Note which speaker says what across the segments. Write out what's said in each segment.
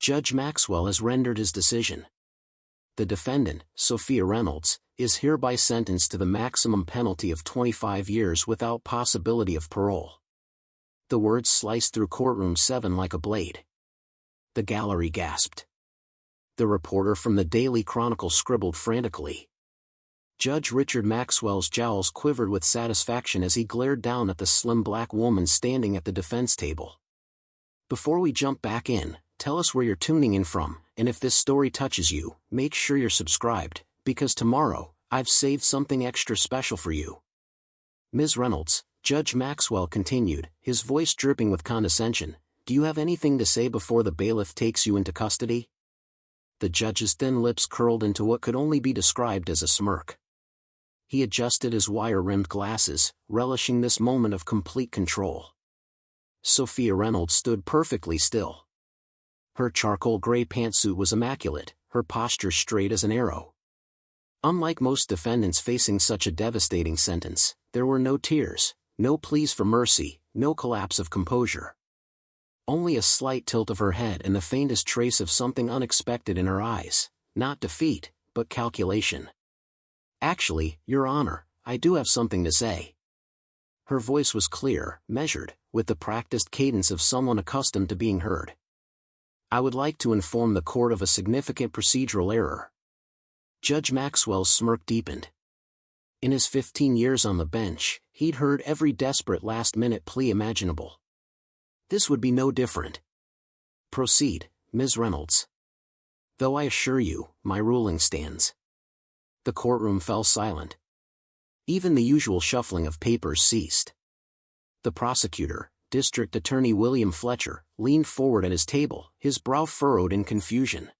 Speaker 1: Judge Maxwell has rendered his decision. The defendant, Sophia Reynolds, is hereby sentenced to the maximum penalty of 25 years without possibility of parole. The words sliced through Courtroom 7 like a blade. The gallery gasped. The reporter from the Daily Chronicle scribbled frantically. Judge Richard Maxwell's jowls quivered with satisfaction as he glared down at the slim black woman standing at the defense table. Before we jump back in, tell us where you're tuning in from, and if this story touches you, make sure you're subscribed, because tomorrow, I've saved something extra special for you. Ms. Reynolds, Judge Maxwell continued, his voice dripping with condescension, do you have anything to say before the bailiff takes you into custody? The judge's thin lips curled into what could only be described as a smirk. He adjusted his wire-rimmed glasses, relishing this moment of complete control. Sophia Reynolds stood perfectly still. Her charcoal gray pantsuit was immaculate, her posture straight as an arrow. Unlike most defendants facing such a devastating sentence, there were no tears, no pleas for mercy, no collapse of composure. Only a slight tilt of her head and the faintest trace of something unexpected in her eyes, not defeat, but calculation. Actually, Your Honor, I do have something to say. Her voice was clear, measured, with the practiced cadence of someone accustomed to being heard. I would like to inform the court of a significant procedural error. Judge Maxwell's smirk deepened. In his 15 years on the bench, he'd heard every desperate last-minute plea imaginable. This would be no different. Proceed, Ms. Reynolds. Though I assure you, my ruling stands. The courtroom fell silent. Even the usual shuffling of papers ceased. The prosecutor, District Attorney William Fletcher, leaned forward at his table, his brow furrowed in confusion.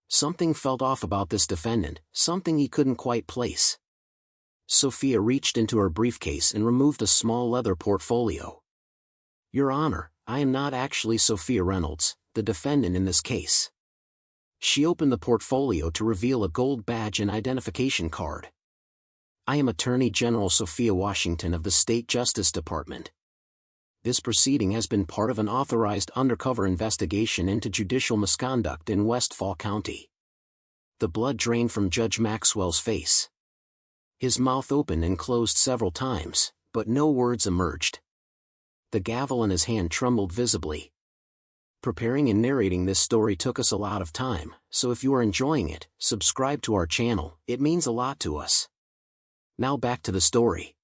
Speaker 1: Something felt off about this defendant, something he couldn't quite place. Sophia reached into her briefcase and removed a small leather portfolio. Your Honor, I am not actually Sophia Reynolds, the defendant in this case. She opened the portfolio to reveal a gold badge and identification card. I am Attorney General Sophia Washington of the State Justice Department. This proceeding has been part of an authorized undercover investigation into judicial misconduct in Westfall County. The blood drained from Judge Maxwell's face. His mouth opened and closed several times, but no words emerged. The gavel in his hand trembled visibly. Preparing and narrating this story took us a lot of time, so if you are enjoying it, subscribe to our channel, it means a lot to us. Now back to the story.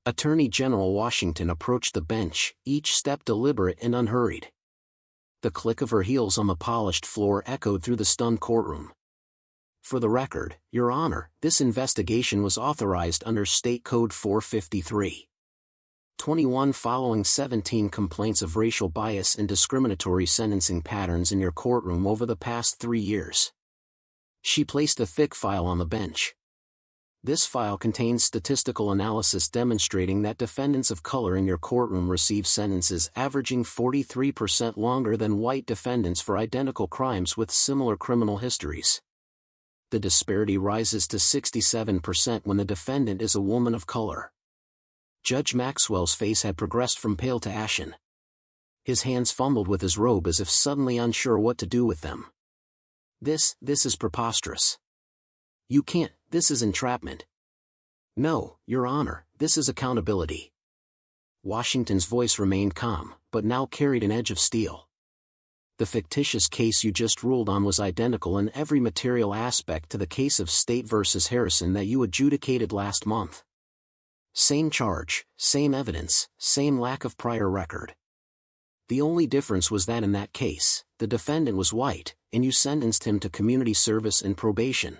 Speaker 1: Attorney General Washington approached the bench, each step deliberate and unhurried. The click of her heels on the polished floor echoed through the stunned courtroom. For the record, Your Honor, this investigation was authorized under State Code 453. 21 following 17 complaints of racial bias and discriminatory sentencing patterns in your courtroom over the past 3 years. She placed a thick file on the bench. This file contains statistical analysis demonstrating that defendants of color in your courtroom receive sentences averaging 43% longer than white defendants for identical crimes with similar criminal histories. The disparity rises to 67% when the defendant is a woman of color. Judge Maxwell's face had progressed from pale to ashen. His hands fumbled with his robe as if suddenly unsure what to do with them. This is preposterous. You can't, this is entrapment. No, Your Honor, this is accountability. Washington's voice remained calm, but now carried an edge of steel. The fictitious case you just ruled on was identical in every material aspect to the case of State v. Harrison that you adjudicated last month. Same charge, same evidence, same lack of prior record. The only difference was that in that case, the defendant was white, and you sentenced him to community service and probation.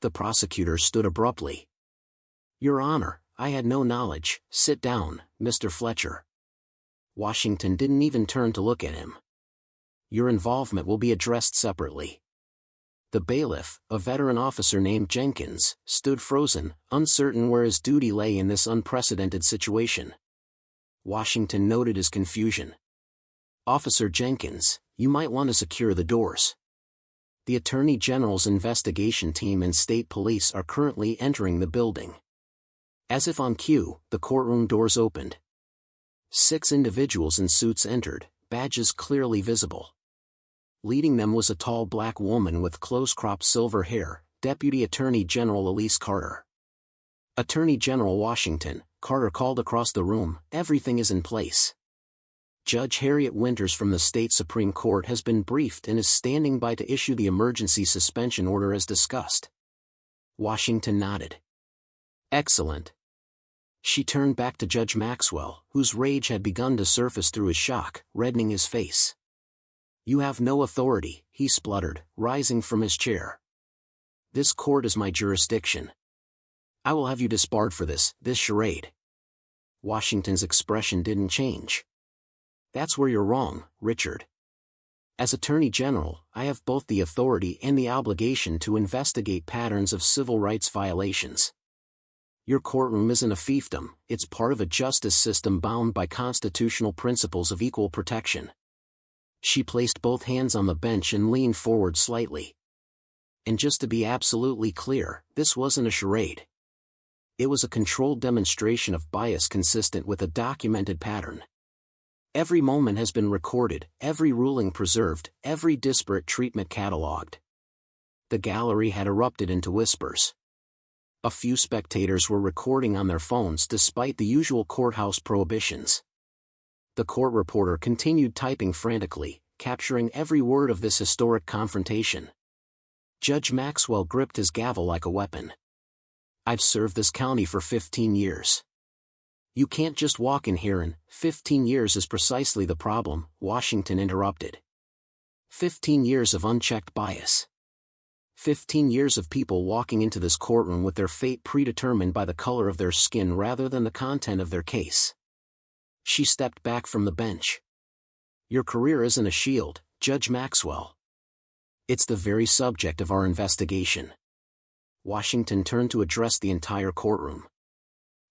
Speaker 1: The prosecutor stood abruptly. Your Honor, I had no knowledge. Sit down, Mr. Fletcher. Washington didn't even turn to look at him. Your involvement will be addressed separately. The bailiff, a veteran officer named Jenkins, stood frozen, uncertain where his duty lay in this unprecedented situation. Washington noted his confusion. Officer Jenkins, you might want to secure the doors. The Attorney General's investigation team and state police are currently entering the building. As if on cue, the courtroom doors opened. 6 individuals in suits entered, badges clearly visible. Leading them was a tall black woman with close-cropped silver hair, Deputy Attorney General Elise Carter. "Attorney General Washington," Carter called across the room, "everything is in place. Judge Harriet Winters from the state Supreme Court has been briefed and is standing by to issue the emergency suspension order as discussed." Washington nodded. "Excellent." She turned back to Judge Maxwell, whose rage had begun to surface through his shock, reddening his face. "You have no authority," he spluttered, rising from his chair. "This court is my jurisdiction. I will have you disbarred for this charade." Washington's expression didn't change. "That's where you're wrong, Richard. As Attorney General, I have both the authority and the obligation to investigate patterns of civil rights violations. Your courtroom isn't a fiefdom, it's part of a justice system bound by constitutional principles of equal protection." She placed both hands on the bench and leaned forward slightly. "And just to be absolutely clear, this wasn't a charade. It was a controlled demonstration of bias consistent with a documented pattern. Every moment has been recorded, every ruling preserved, every disparate treatment catalogued." The gallery had erupted into whispers. A few spectators were recording on their phones despite the usual courthouse prohibitions. The court reporter continued typing frantically, capturing every word of this historic confrontation. Judge Maxwell gripped his gavel like a weapon. "I've served this county for 15 years. You can't just walk in here and 15 years is precisely the problem," Washington interrupted. 15 years of unchecked bias. 15 years of people walking into this courtroom with their fate predetermined by the color of their skin rather than the content of their case. She stepped back from the bench. "Your career isn't a shield, Judge Maxwell. It's the very subject of our investigation." Washington turned to address the entire courtroom.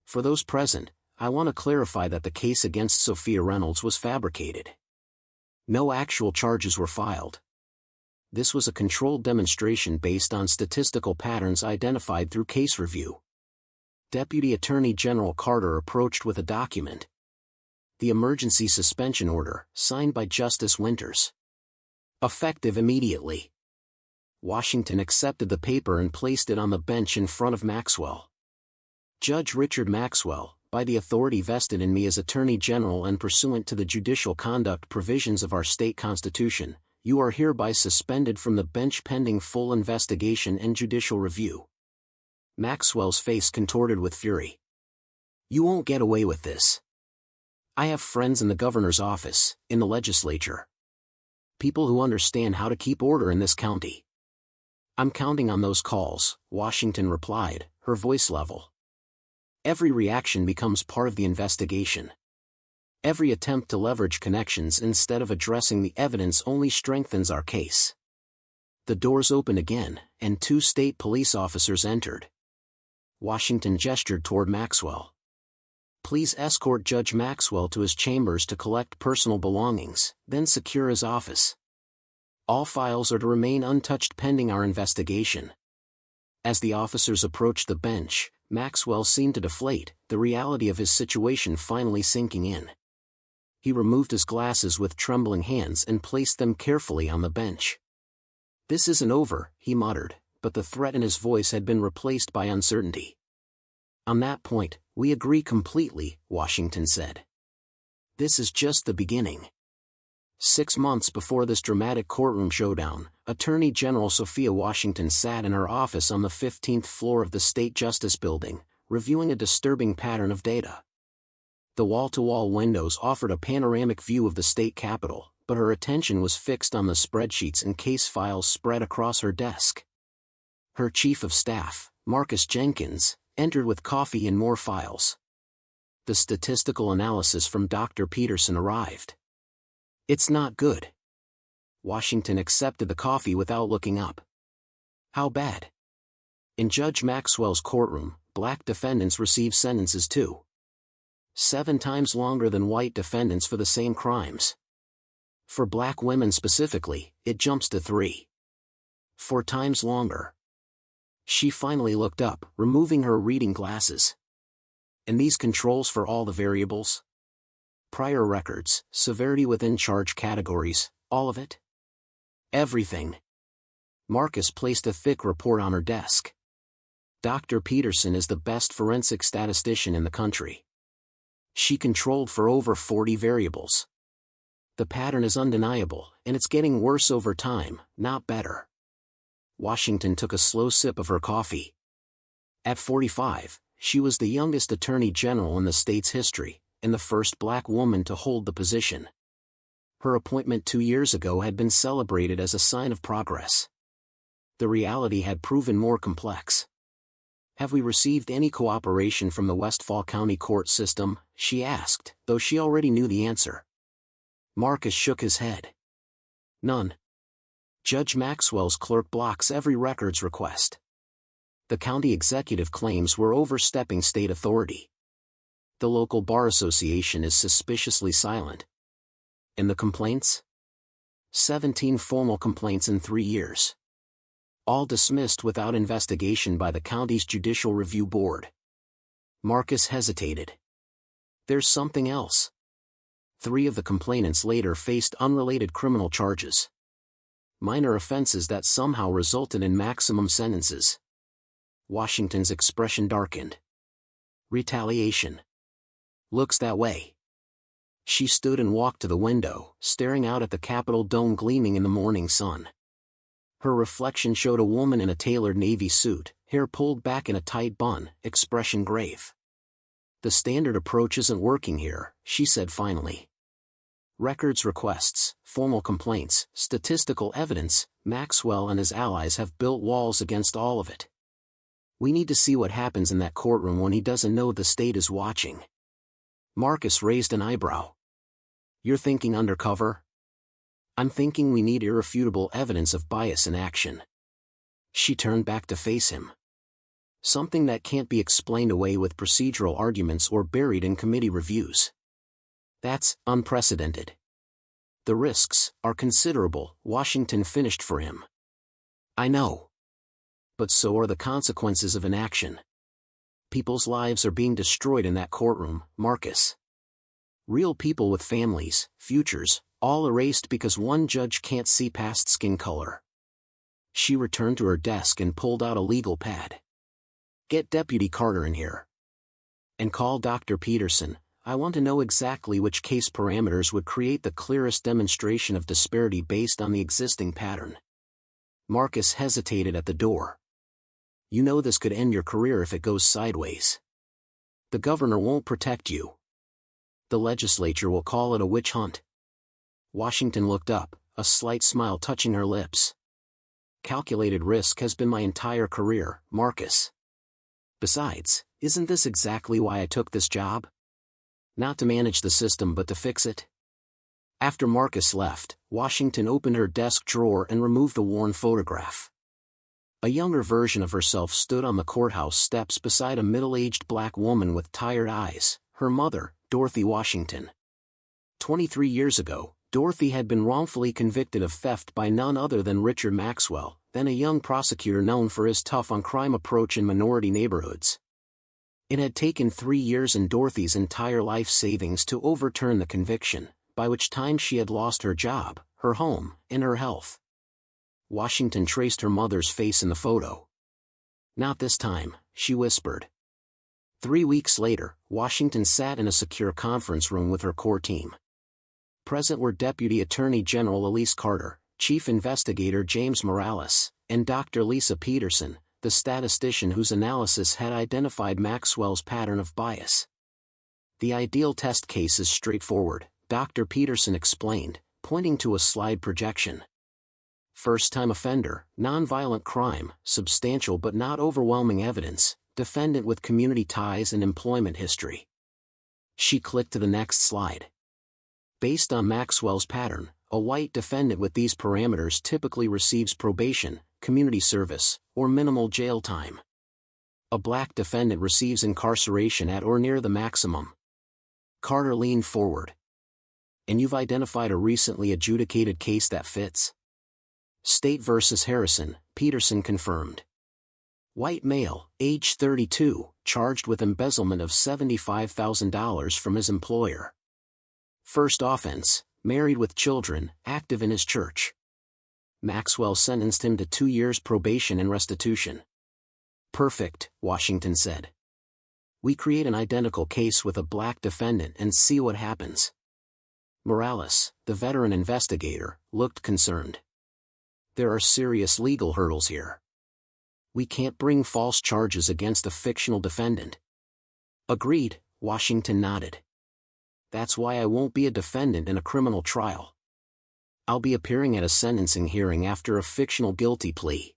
Speaker 1: "For those present, I want to clarify that the case against Sophia Reynolds was fabricated. No actual charges were filed. This was a controlled demonstration based on statistical patterns identified through case review." Deputy Attorney General Carter approached with a document. The emergency suspension order, signed by Justice Winters. "Effective immediately." Washington accepted the paper and placed it on the bench in front of Maxwell. "Judge Richard Maxwell, by the authority vested in me as Attorney General and pursuant to the judicial conduct provisions of our state constitution, you are hereby suspended from the bench pending full investigation and judicial review." Maxwell's face contorted with fury. "You won't get away with this. I have friends in the governor's office, in the legislature. People who understand how to keep order in this county. I'm counting on those calls," Washington replied, her voice level. "Every reaction becomes part of the investigation. Every attempt to leverage connections instead of addressing the evidence only strengthens our case." The doors opened again, and 2 state police officers entered. Washington gestured toward Maxwell. "Please escort Judge Maxwell to his chambers to collect personal belongings, then secure his office. All files are to remain untouched pending our investigation." As the officers approached the bench, Maxwell seemed to deflate, the reality of his situation finally sinking in. He removed his glasses with trembling hands and placed them carefully on the bench. "This isn't over," he muttered, but the threat in his voice had been replaced by uncertainty. "On that point, we agree completely," Washington said. "This is just the beginning." 6 months before this dramatic courtroom showdown, Attorney General Sophia Washington sat in her office on the 15th floor of the State Justice Building, reviewing a disturbing pattern of data. The wall-to-wall windows offered a panoramic view of the state capitol, but her attention was fixed on the spreadsheets and case files spread across her desk. Her chief of staff, Marcus Jenkins, entered with coffee and more files. The statistical analysis from Dr. Peterson arrived. "It's not good." Washington accepted the coffee without looking up. "How bad?" In Judge Maxwell's courtroom, black defendants receive sentences too. 7 times longer than white defendants for the same crimes. For black women specifically, it jumps to 3. 4 times longer. She finally looked up, removing her reading glasses. "And these controls for all the variables? Prior records, severity within charge categories, all of it?" Everything. Marcus placed a thick report on her desk. Dr. Peterson is the best forensic statistician in the country. She controlled for over 40 variables. The pattern is undeniable, and it's getting worse over time, not better. Washington took a slow sip of her coffee. At 45, she was the youngest attorney general in the state's history, and the first black woman to hold the position. Her appointment 2 years ago had been celebrated as a sign of progress. The reality had proven more complex. "Have we received any cooperation from the Westphal County court system?" she asked, though she already knew the answer. Marcus shook his head. "None. Judge Maxwell's clerk blocks every records request. The county executive claims we're overstepping state authority. The local bar association is suspiciously silent. And the complaints? 17 formal complaints in 3 years. All dismissed without investigation by the county's Judicial Review Board." Marcus hesitated. "There's something else." 3 of the complainants later faced unrelated criminal charges. Minor offenses that somehow resulted in maximum sentences. Washington's expression darkened. "Retaliation. Looks that way." She stood and walked to the window, staring out at the Capitol dome gleaming in the morning sun. Her reflection showed a woman in a tailored navy suit, hair pulled back in a tight bun, expression grave. "The standard approach isn't working here," she said finally. "Records requests, formal complaints, statistical evidence, Maxwell and his allies have built walls against all of it. We need to see what happens in that courtroom when he doesn't know the state is watching." Marcus raised an eyebrow. "You're thinking undercover?" "I'm thinking we need irrefutable evidence of bias in action." She turned back to face him. "Something that can't be explained away with procedural arguments or buried in committee reviews. That's unprecedented." "The risks are considerable," Washington finished for him. "I know. But so are the consequences of inaction. People's lives are being destroyed in that courtroom, Marcus. Real people with families, futures, all erased because one judge can't see past skin color." She returned to her desk and pulled out a legal pad. "Get Deputy Carter in here. And call Dr. Peterson. I want to know exactly which case parameters would create the clearest demonstration of disparity based on the existing pattern." Marcus hesitated at the door. "You know this could end your career if it goes sideways. The governor won't protect you. The legislature will call it a witch hunt." Washington looked up, a slight smile touching her lips. "Calculated risk has been my entire career, Marcus. Besides, isn't this exactly why I took this job? Not to manage the system but to fix it." After Marcus left, Washington opened her desk drawer and removed the worn photograph. A younger version of herself stood on the courthouse steps beside a middle-aged black woman with tired eyes, her mother, Dorothy Washington. 23 years ago, Dorothy had been wrongfully convicted of theft by none other than Richard Maxwell, then a young prosecutor known for his tough-on-crime approach in minority neighborhoods. It had taken 3 years and Dorothy's entire life savings to overturn the conviction, by which time she had lost her job, her home, and her health. Washington traced her mother's face in the photo. "Not this time," she whispered. 3 weeks later, Washington sat in a secure conference room with her core team. Present were Deputy Attorney General Elise Carter, Chief Investigator James Morales, and Dr. Lisa Peterson, the statistician whose analysis had identified Maxwell's pattern of bias. "The ideal test case is straightforward," Dr. Peterson explained, pointing to a slide projection. "First-time offender, nonviolent crime, substantial but not overwhelming evidence, defendant with community ties and employment history." She clicked to the next slide. "Based on Maxwell's pattern, a white defendant with these parameters typically receives probation, community service, or minimal jail time. A black defendant receives incarceration at or near the maximum." Carter leaned forward. "And you've identified a recently adjudicated case that fits?" "State versus Harrison," Peterson confirmed. "White male, age 32, charged with embezzlement of $75,000 from his employer. First offense, married with children, active in his church. Maxwell sentenced him to 2 years probation and restitution. Perfect, Washington said. We create an identical case with a black defendant and see what happens. Morales, the veteran investigator, looked concerned. There are serious legal hurdles here. We can't bring false charges against a fictional defendant. Agreed, Washington nodded. That's why I won't be a defendant in a criminal trial. I'll be appearing at a sentencing hearing after a fictional guilty plea.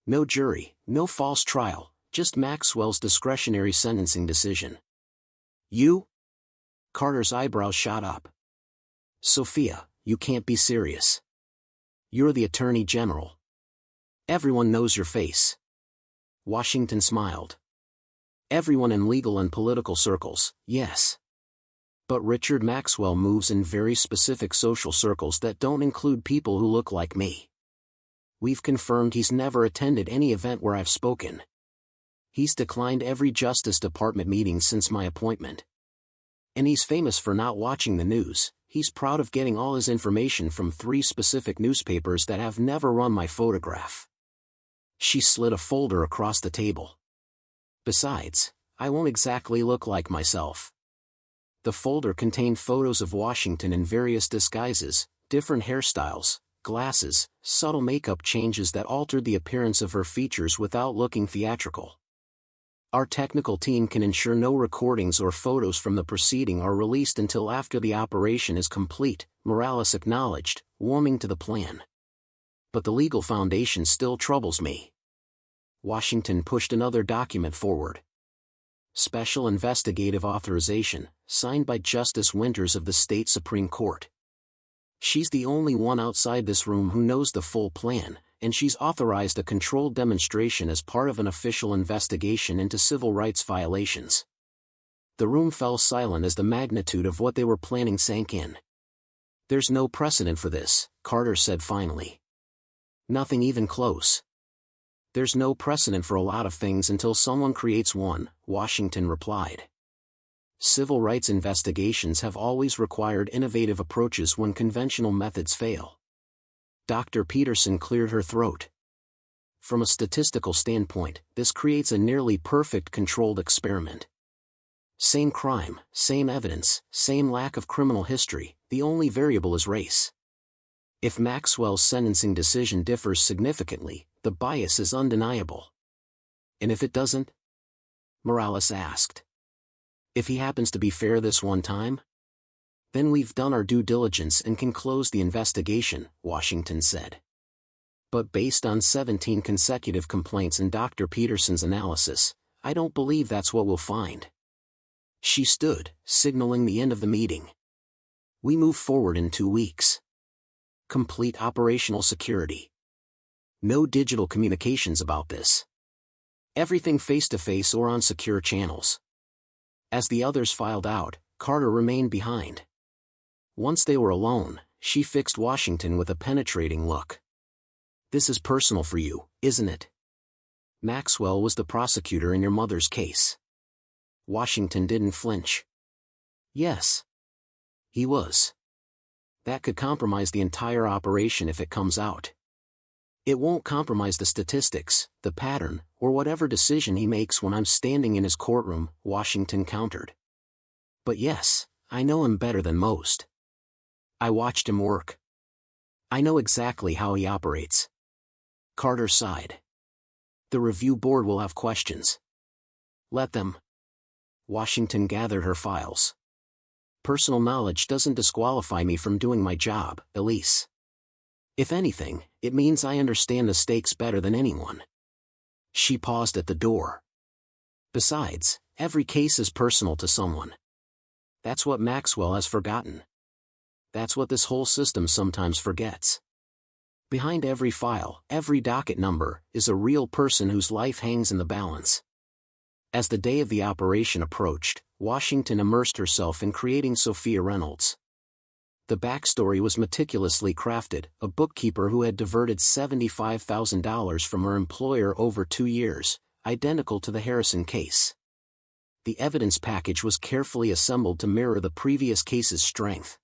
Speaker 1: No jury, no false trial, just Maxwell's discretionary sentencing decision. You? Carter's eyebrows shot up. Sophia, you can't be serious. You're the Attorney General. Everyone knows your face. Washington smiled. Everyone in legal and political circles, yes. But Richard Maxwell moves in very specific social circles that don't include people who look like me. We've confirmed he's never attended any event where I've spoken. He's declined every Justice Department meeting since my appointment. And he's famous for not watching the news. He's proud of getting all his information from 3 specific newspapers that have never run my photograph. She slid a folder across the table. Besides, I won't exactly look like myself. The folder contained photos of Washington in various disguises, different hairstyles, glasses, subtle makeup changes that altered the appearance of her features without looking theatrical. Our technical team can ensure no recordings or photos from the proceeding are released until after the operation is complete, Morales acknowledged, warming to the plan. But the legal foundation still troubles me. Washington pushed another document forward. Special Investigative Authorization, signed by Justice Winters of the State Supreme Court. She's the only one outside this room who knows the full plan, and she's authorized a controlled demonstration as part of an official investigation into civil rights violations. The room fell silent as the magnitude of what they were planning sank in. There's no precedent for this, Carter said finally. Nothing even close. There's no precedent for a lot of things until someone creates one, Washington replied. Civil rights investigations have always required innovative approaches when conventional methods fail. Dr. Peterson cleared her throat. From a statistical standpoint, this creates a nearly perfect controlled experiment. Same crime, same evidence, same lack of criminal history, the only variable is race. If Maxwell's sentencing decision differs significantly, the bias is undeniable. And if it doesn't? Morales asked. If he happens to be fair this one time? Then we've done our due diligence and can close the investigation, Washington said. But based on 17 consecutive complaints and Dr. Peterson's analysis, I don't believe that's what we'll find. She stood, signaling the end of the meeting. We move forward in 2 weeks. Complete operational security. No digital communications about this. Everything face-to-face or on secure channels. As the others filed out, Carter remained behind. Once they were alone, she fixed Washington with a penetrating look. This is personal for you, isn't it? Maxwell was the prosecutor in your mother's case. Washington didn't flinch. Yes. He was. That could compromise the entire operation if it comes out. It won't compromise the statistics, the pattern, or whatever decision he makes when I'm standing in his courtroom, Washington countered. But yes, I know him better than most. I watched him work. I know exactly how he operates. Carter sighed. The review board will have questions. Let them. Washington gathered her files. Personal knowledge doesn't disqualify me from doing my job, Elise. If anything, it means I understand the stakes better than anyone. She paused at the door. Besides, every case is personal to someone. That's what Maxwell has forgotten. That's what this whole system sometimes forgets. Behind every file, every docket number, is a real person whose life hangs in the balance. As the day of the operation approached, Washington immersed herself in creating Sophia Reynolds. The backstory was meticulously crafted, a bookkeeper who had diverted $75,000 from her employer over 2 years, identical to the Harrison case. The evidence package was carefully assembled to mirror the previous case's strength.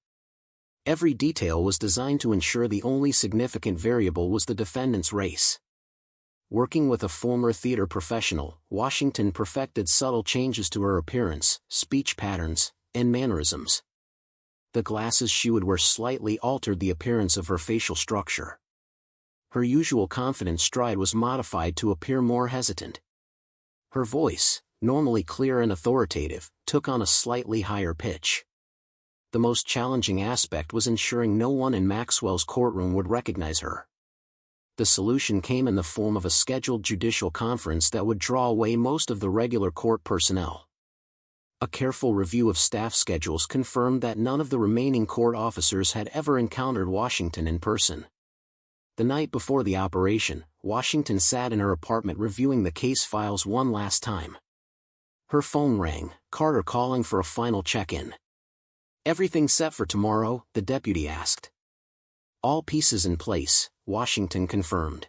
Speaker 1: Every detail was designed to ensure the only significant variable was the defendant's race. Working with a former theater professional, Washington perfected subtle changes to her appearance, speech patterns, and mannerisms. The glasses she would wear slightly altered the appearance of her facial structure. Her usual confident stride was modified to appear more hesitant. Her voice, normally clear and authoritative, took on a slightly higher pitch. The most challenging aspect was ensuring no one in Maxwell's courtroom would recognize her. The solution came in the form of a scheduled judicial conference that would draw away most of the regular court personnel. A careful review of staff schedules confirmed that none of the remaining court officers had ever encountered Washington in person. The night before the operation, Washington sat in her apartment reviewing the case files one last time. Her phone rang, Carter calling for a final check-in. "Everything set for tomorrow?" the deputy asked. "All pieces in place," Washington confirmed.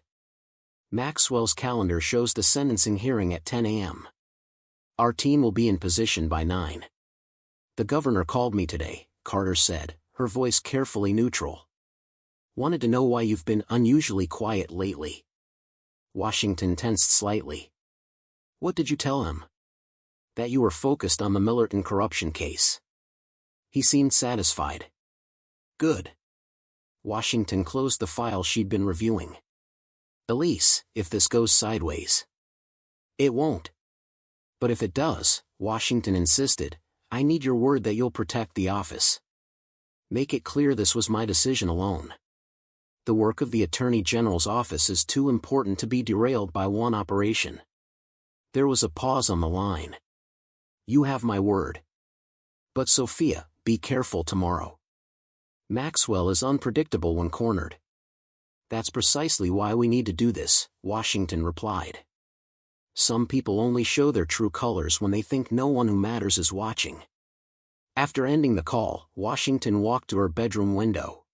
Speaker 1: "Maxwell's calendar shows the sentencing hearing at 10 a.m. Our team will be in position by 9. The governor called me today," Carter said, her voice carefully neutral. "Wanted to know why you've been unusually quiet lately." Washington tensed slightly. "What did you tell him?" "That you were focused on the Millerton corruption case." He seemed satisfied. "Good." Washington closed the file she'd been reviewing. "Elise, if this goes sideways." "It won't." "But if it does," Washington insisted, "I need your word that you'll protect the office. Make it clear this was my decision alone. The work of the Attorney General's office is too important to be derailed by one operation." There was a pause on the line. "You have my word. But Sophia, be careful tomorrow. Maxwell is unpredictable when cornered." "That's precisely why we need to do this," Washington replied. "Some people only show their true colors when they think no one who matters is watching." After ending the call, Washington walked to her bedroom window.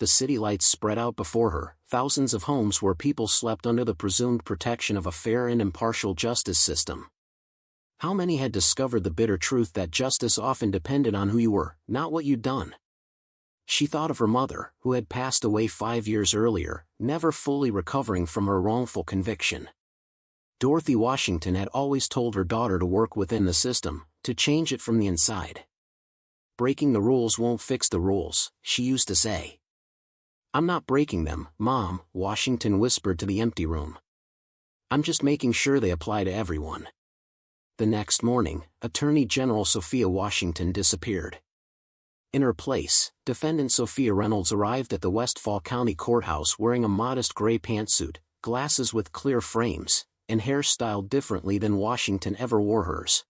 Speaker 1: The city lights spread out before her, thousands of homes where people slept under the presumed protection of a fair and impartial justice system. How many had discovered the bitter truth that justice often depended on who you were, not what you'd done? She thought of her mother, who had passed away 5 years earlier, never fully recovering from her wrongful conviction. Dorothy Washington had always told her daughter to work within the system, to change it from the inside. "Breaking the rules won't fix the rules," she used to say. "I'm not breaking them, Mom," Washington whispered to the empty room. "I'm just making sure they apply to everyone." The next morning, Attorney General Sophia Washington disappeared. In her place, defendant Sophia Reynolds arrived at the Westfall County Courthouse wearing a modest gray pantsuit, glasses with clear frames, and hair styled differently than Washington ever wore hers.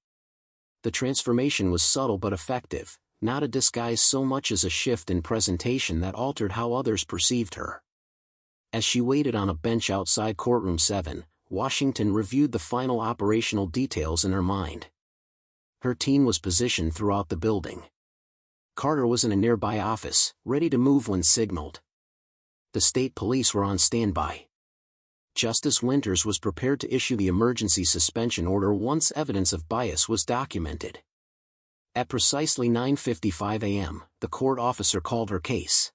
Speaker 1: The transformation was subtle but effective, not a disguise so much as a shift in presentation that altered how others perceived her. As she waited on a bench outside Courtroom 7, Washington reviewed the final operational details in her mind. Her team was positioned throughout the building. Carter was in a nearby office, ready to move when signaled. The state police were on standby. Justice Winters was prepared to issue the emergency suspension order once evidence of bias was documented. At precisely 9:55 a.m., the court officer called her case.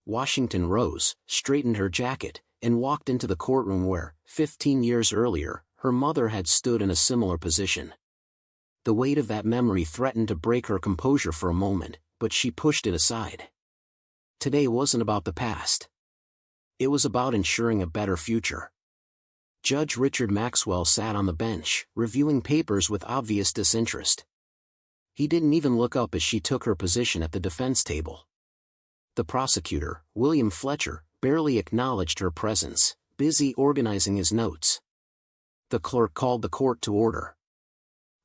Speaker 1: Washington rose, straightened her jacket, and walked into the courtroom where, 15 years earlier, her mother had stood in a similar position. The weight of that memory threatened to break her composure for a moment, but she pushed it aside. Today wasn't about the past. It was about ensuring a better future. Judge Richard Maxwell sat on the bench, reviewing papers with obvious disinterest. He didn't even look up as she took her position at the defense table. The prosecutor, William Fletcher, barely acknowledged her presence, busy organizing his notes. The clerk called the court to order.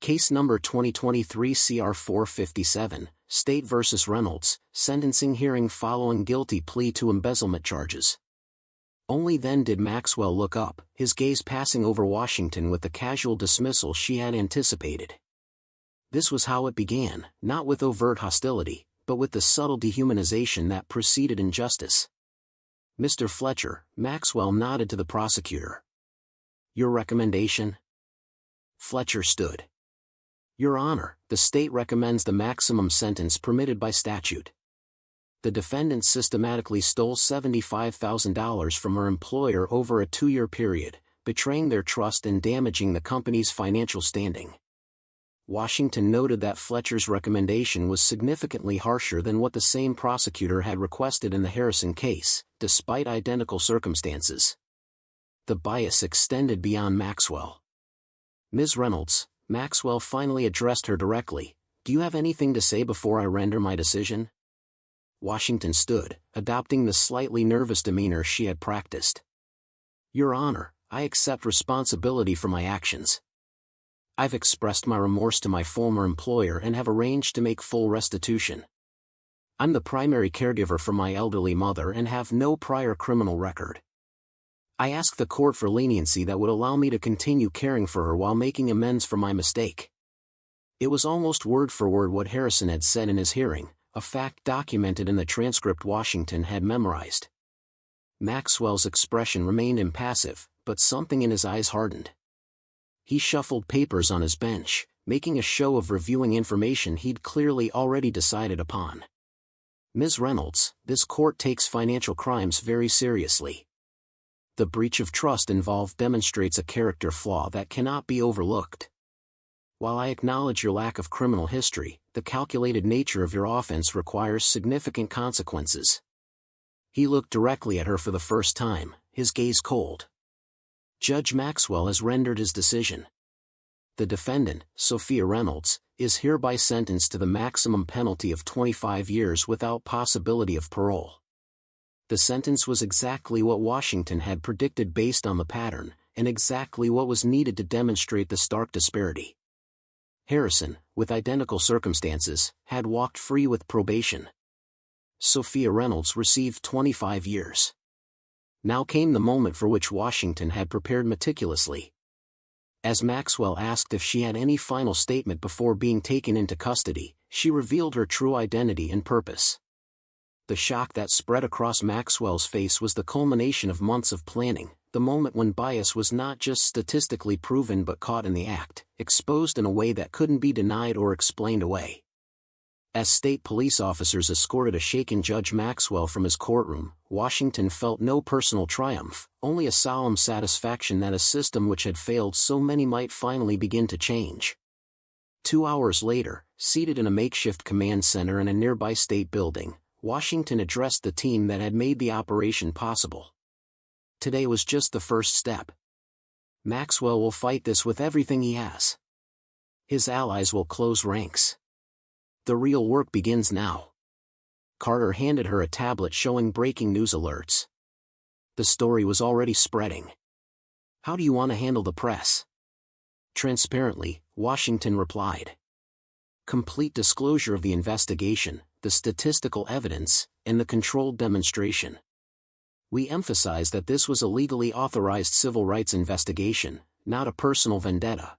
Speaker 1: Case number 2023 CR 457, State v. Reynolds, sentencing hearing following guilty plea to embezzlement charges. Only then did Maxwell look up, his gaze passing over Washington with the casual dismissal she had anticipated. This was how it began, not with overt hostility, but with the subtle dehumanization that preceded injustice. "Mr. Fletcher," Maxwell nodded to the prosecutor. "Your recommendation?" Fletcher stood. "Your Honor, the state recommends the maximum sentence permitted by statute." The defendant systematically stole $75,000 from her employer over a 2-year period, betraying their trust and damaging the company's financial standing. Washington noted that Fletcher's recommendation was significantly harsher than what the same prosecutor had requested in the Harrison case, despite identical circumstances. The bias extended beyond Maxwell. "Ms. Reynolds," Maxwell finally addressed her directly, "do you have anything to say before I render my decision?" Washington stood, adopting the slightly nervous demeanor she had practiced. "Your Honor, I accept responsibility for my actions. I've expressed my remorse to my former employer and have arranged to make full restitution. I'm the primary caregiver for my elderly mother and have no prior criminal record. I ask the court for leniency that would allow me to continue caring for her while making amends for my mistake." It was almost word for word what Harrison had said in his hearing, a fact documented in the transcript Washington had memorized. Maxwell's expression remained impassive, but something in his eyes hardened. He shuffled papers on his bench, making a show of reviewing information he'd clearly already decided upon. "Ms. Reynolds, this court takes financial crimes very seriously. The breach of trust involved demonstrates a character flaw that cannot be overlooked. While I acknowledge your lack of criminal history, the calculated nature of your offense requires significant consequences." He looked directly at her for the first time, his gaze cold. "Judge Maxwell has rendered his decision. The defendant, Sophia Reynolds, is hereby sentenced to the maximum penalty of 25 years without possibility of parole." The sentence was exactly what Washington had predicted based on the pattern, and exactly what was needed to demonstrate the stark disparity. Harrison, with identical circumstances, had walked free with probation. Sophia Reynolds received 25 years. Now came the moment for which Washington had prepared meticulously. As Maxwell asked if she had any final statement before being taken into custody, she revealed her true identity and purpose. The shock that spread across Maxwell's face was the culmination of months of planning, the moment when bias was not just statistically proven but caught in the act, exposed in a way that couldn't be denied or explained away. As state police officers escorted a shaken Judge Maxwell from his courtroom, Washington felt no personal triumph, only a solemn satisfaction that a system which had failed so many might finally begin to change. 2 hours later, seated in a makeshift command center in a nearby state building, Washington addressed the team that had made the operation possible. Today was just the first step. Maxwell will fight this with everything he has. His allies will close ranks. The real work begins now. Carter handed her a tablet showing breaking news alerts. The story was already spreading. "How do you want to handle the press?" "Transparently," Washington replied. "Complete disclosure of the investigation, the statistical evidence, and the controlled demonstration. We emphasize that this was a legally authorized civil rights investigation, not a personal vendetta."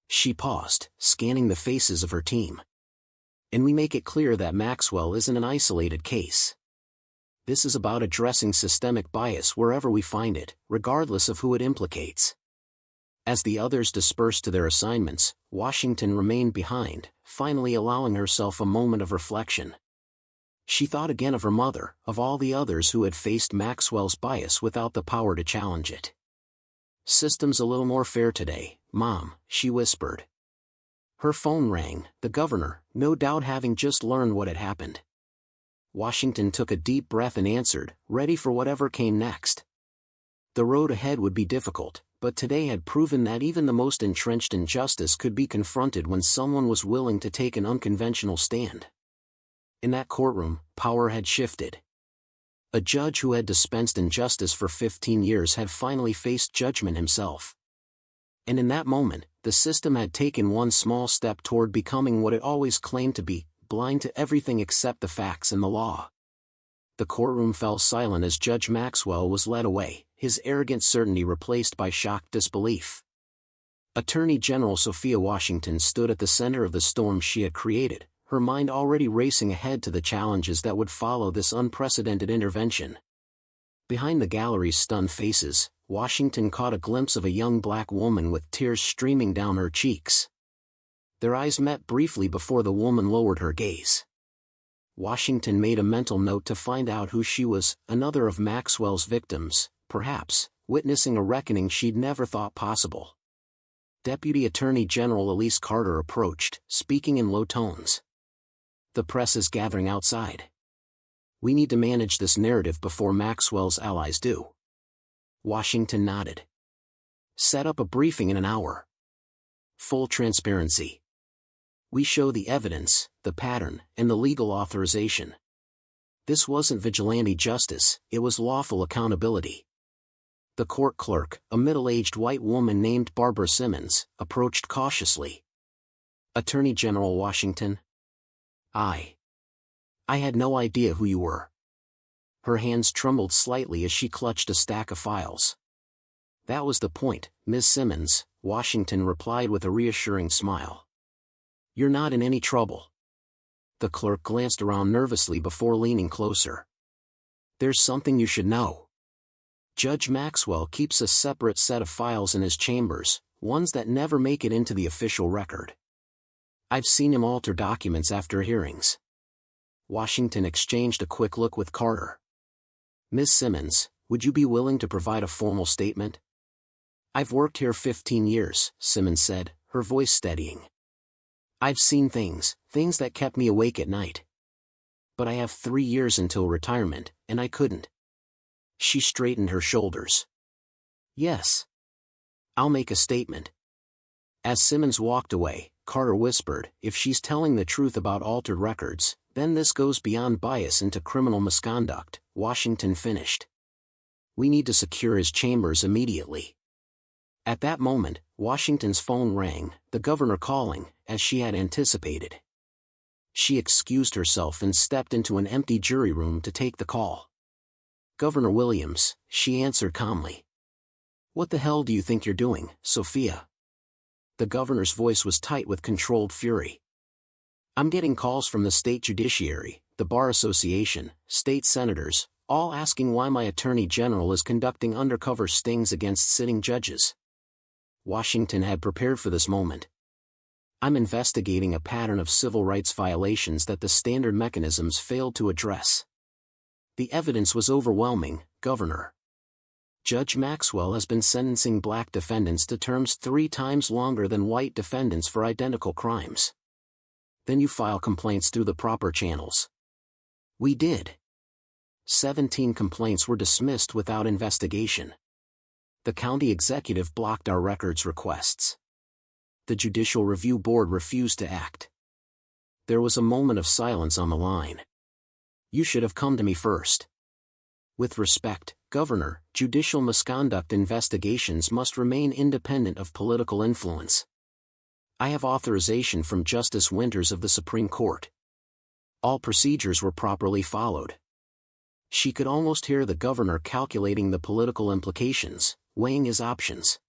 Speaker 1: She paused, scanning the faces of her team. "And we make it clear that Maxwell isn't an isolated case. This is about addressing systemic bias wherever we find it, regardless of who it implicates." As the others dispersed to their assignments, Washington remained behind, finally allowing herself a moment of reflection. She thought again of her mother, of all the others who had faced Maxwell's bias without the power to challenge it. "System's a little more fair today, Mom," she whispered. Her phone rang, the governor, no doubt having just learned what had happened. Washington took a deep breath and answered, ready for whatever came next. The road ahead would be difficult, but today had proven that even the most entrenched injustice could be confronted when someone was willing to take an unconventional stand. In that courtroom, power had shifted. A judge who had dispensed injustice for 15 years had finally faced judgment himself. And in that moment, the system had taken one small step toward becoming what it always claimed to be, blind to everything except the facts and the law. The courtroom fell silent as Judge Maxwell was led away, his arrogant certainty replaced by shocked disbelief. Attorney General Sophia Washington stood at the center of the storm she had created, her mind already racing ahead to the challenges that would follow this unprecedented intervention. Behind the gallery's stunned faces, Washington caught a glimpse of a young black woman with tears streaming down her cheeks. Their eyes met briefly before the woman lowered her gaze. Washington made a mental note to find out who she was, another of Maxwell's victims, perhaps, witnessing a reckoning she'd never thought possible. Deputy Attorney General Elise Carter approached, speaking in low tones. "The press is gathering outside. We need to manage this narrative before Maxwell's allies do." Washington nodded. "Set up a briefing in an hour. Full transparency. We show the evidence, the pattern, and the legal authorization. This wasn't vigilante justice, it was lawful accountability." The court clerk, a middle-aged white woman named Barbara Simmons, approached cautiously. "Attorney General Washington? I had no idea who you were." Her hands trembled slightly as she clutched a stack of files. "That was the point, Ms. Simmons," Washington replied with a reassuring smile. "You're not in any trouble." The clerk glanced around nervously before leaning closer. "There's something you should know. Judge Maxwell keeps a separate set of files in his chambers, ones that never make it into the official record. I've seen him alter documents after hearings." Washington exchanged a quick look with Carter. "Ms. Simmons, would you be willing to provide a formal statement?" "I've worked here 15 years, Simmons said, her voice steadying. "I've seen things that kept me awake at night. But I have 3 years until retirement, and I couldn't." She straightened her shoulders. "Yes. I'll make a statement." As Simmons walked away, Carter whispered, "If she's telling the truth about altered records, then this goes beyond bias into criminal misconduct." Washington finished. "We need to secure his chambers immediately." At that moment, Washington's phone rang, the governor calling, as she had anticipated. She excused herself and stepped into an empty jury room to take the call. "Governor Williams," she answered calmly. "What the hell do you think you're doing, Sophia?" The governor's voice was tight with controlled fury. "I'm getting calls from the state judiciary, the Bar Association, state senators, all asking why my attorney general is conducting undercover stings against sitting judges." Washington had prepared for this moment. "I'm investigating a pattern of civil rights violations that the standard mechanisms failed to address. The evidence was overwhelming, Governor. Judge Maxwell has been sentencing black defendants to terms 3 times longer than white defendants for identical crimes. Then you file complaints through the proper channels." "We did. 17 complaints were dismissed without investigation. The county executive blocked our records requests. The Judicial Review Board refused to act." There was a moment of silence on the line. "You should have come to me first." "With respect, Governor, judicial misconduct investigations must remain independent of political influence. I have authorization from Justice Winters of the Supreme Court. All procedures were properly followed." She could almost hear the governor calculating the political implications, weighing his options.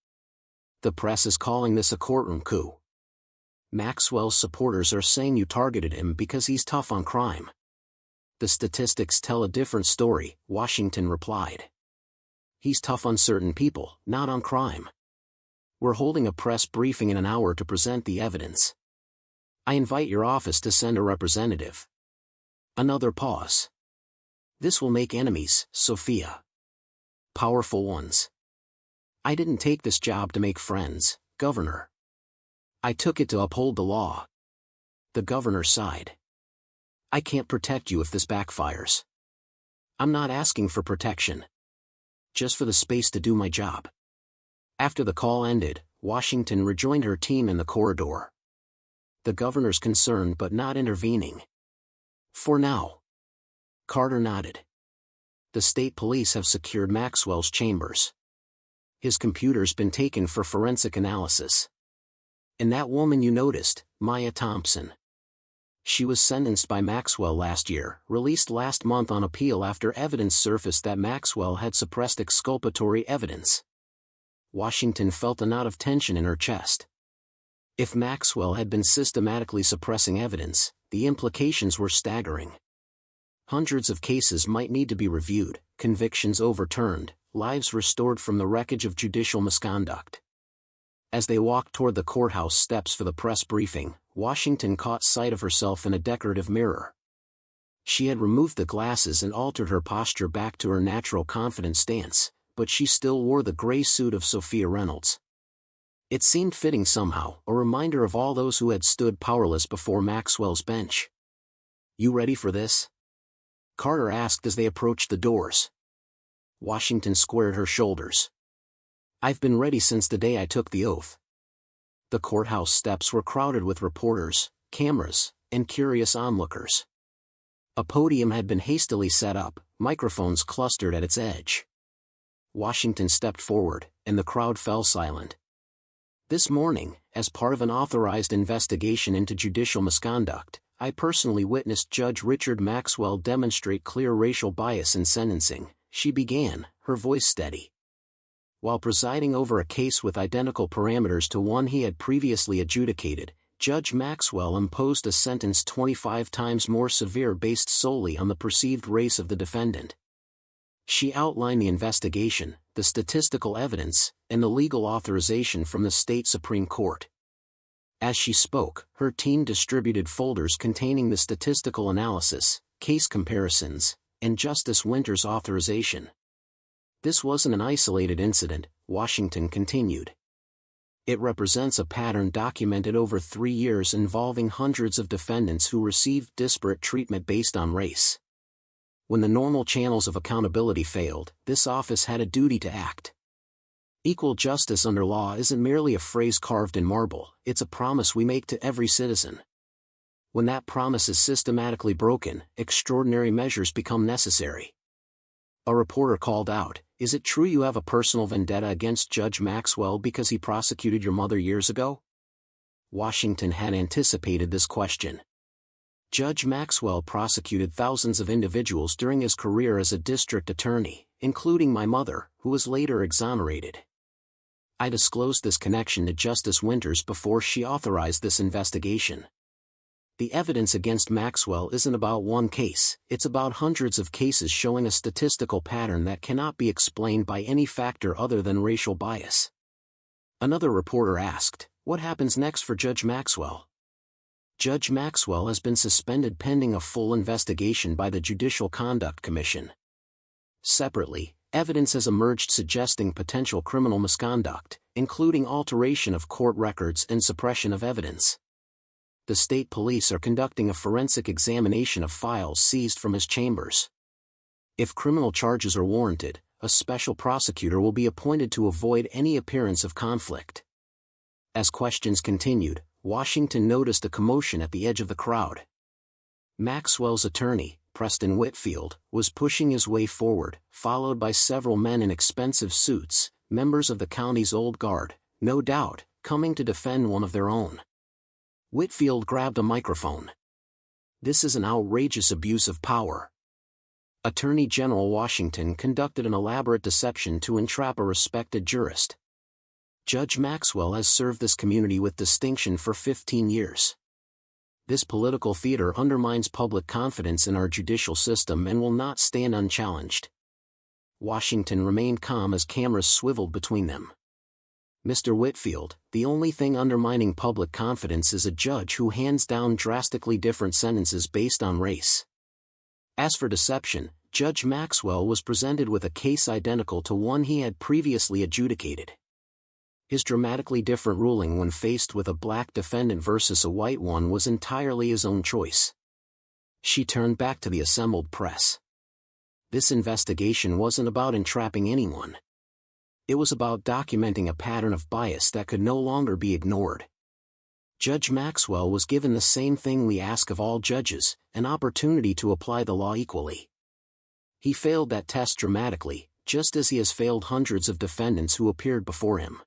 Speaker 1: "The press is calling this a courtroom coup. Maxwell's supporters are saying you targeted him because he's tough on crime." "The statistics tell a different story," Washington replied. "He's tough on certain people, not on crime. We're holding a press briefing in an hour to present the evidence. I invite your office to send a representative." Another pause. "This will make enemies, Sophia. Powerful ones. I didn't take this job to make friends, Governor. I took it to uphold the law." The governor sighed. "I can't protect you if this backfires. I'm not asking for protection. Just for the space to do my job." After the call ended, Washington rejoined her team in the corridor. The governor's concerned but not intervening. "For now." Carter nodded. "The state police have secured Maxwell's chambers. His computer's been taken for forensic analysis. And that woman you noticed, Maya Thompson. She was sentenced by Maxwell last year, released last month on appeal after evidence surfaced that Maxwell had suppressed exculpatory evidence." Washington felt a knot of tension in her chest. If Maxwell had been systematically suppressing evidence, the implications were staggering. Hundreds of cases might need to be reviewed, convictions overturned, lives restored from the wreckage of judicial misconduct. As they walked toward the courthouse steps for the press briefing, Washington caught sight of herself in a decorative mirror. She had removed the glasses and altered her posture back to her natural confident stance, but she still wore the gray suit of Sophia Reynolds. It seemed fitting somehow, a reminder of all those who had stood powerless before Maxwell's bench. "You ready for this?" Carter asked as they approached the doors. Washington squared her shoulders. "I've been ready since the day I took the oath." The courthouse steps were crowded with reporters, cameras, and curious onlookers. A podium had been hastily set up, microphones clustered at its edge. Washington stepped forward, and the crowd fell silent. "This morning, as part of an authorized investigation into judicial misconduct, I personally witnessed Judge Richard Maxwell demonstrate clear racial bias in sentencing," she began, her voice steady. While presiding over a case with identical parameters to one he had previously adjudicated, Judge Maxwell imposed a sentence 25 times more severe based solely on the perceived race of the defendant. She outlined the investigation, the statistical evidence, and the legal authorization from the state Supreme Court. As she spoke, her team distributed folders containing the statistical analysis, case comparisons, and Justice Winter's authorization. "This wasn't an isolated incident," Washington continued. "It represents a pattern documented over 3 years involving hundreds of defendants who received disparate treatment based on race. When the normal channels of accountability failed, this office had a duty to act. Equal justice under law isn't merely a phrase carved in marble, it's a promise we make to every citizen. When that promise is systematically broken, extraordinary measures become necessary." A reporter called out, "Is it true you have a personal vendetta against Judge Maxwell because he prosecuted your mother years ago?" Washington had anticipated this question. Judge Maxwell prosecuted thousands of individuals during his career as a district attorney, including my mother, who was later exonerated. I disclosed this connection to Justice Winters before she authorized this investigation. The evidence against Maxwell isn't about one case, it's about hundreds of cases showing a statistical pattern that cannot be explained by any factor other than racial bias. Another reporter asked, "What happens next for Judge Maxwell?" "Judge Maxwell has been suspended pending a full investigation by the Judicial Conduct Commission." Separately, evidence has emerged suggesting potential criminal misconduct, including alteration of court records and suppression of evidence. The state police are conducting a forensic examination of files seized from his chambers. If criminal charges are warranted, a special prosecutor will be appointed to avoid any appearance of conflict. As questions continued, Washington noticed a commotion at the edge of the crowd. Maxwell's attorney, Preston Whitfield, was pushing his way forward, followed by several men in expensive suits, members of the county's old guard, no doubt, coming to defend one of their own. Whitfield grabbed a microphone. "This is an outrageous abuse of power." Attorney General Washington conducted an elaborate deception to entrap a respected jurist. "Judge Maxwell has served this community with distinction for 15 years. This political theater undermines public confidence in our judicial system and will not stand unchallenged." Washington remained calm as cameras swiveled between them. "Mr. Whitfield, the only thing undermining public confidence is a judge who hands down drastically different sentences based on race. As for deception, Judge Maxwell was presented with a case identical to one he had previously adjudicated. His dramatically different ruling when faced with a black defendant versus a white one was entirely his own choice." She turned back to the assembled press. "This investigation wasn't about entrapping anyone. It was about documenting a pattern of bias that could no longer be ignored. Judge Maxwell was given the same thing we ask of all judges, an opportunity to apply the law equally. He failed that test dramatically, just as he has failed hundreds of defendants who appeared before him."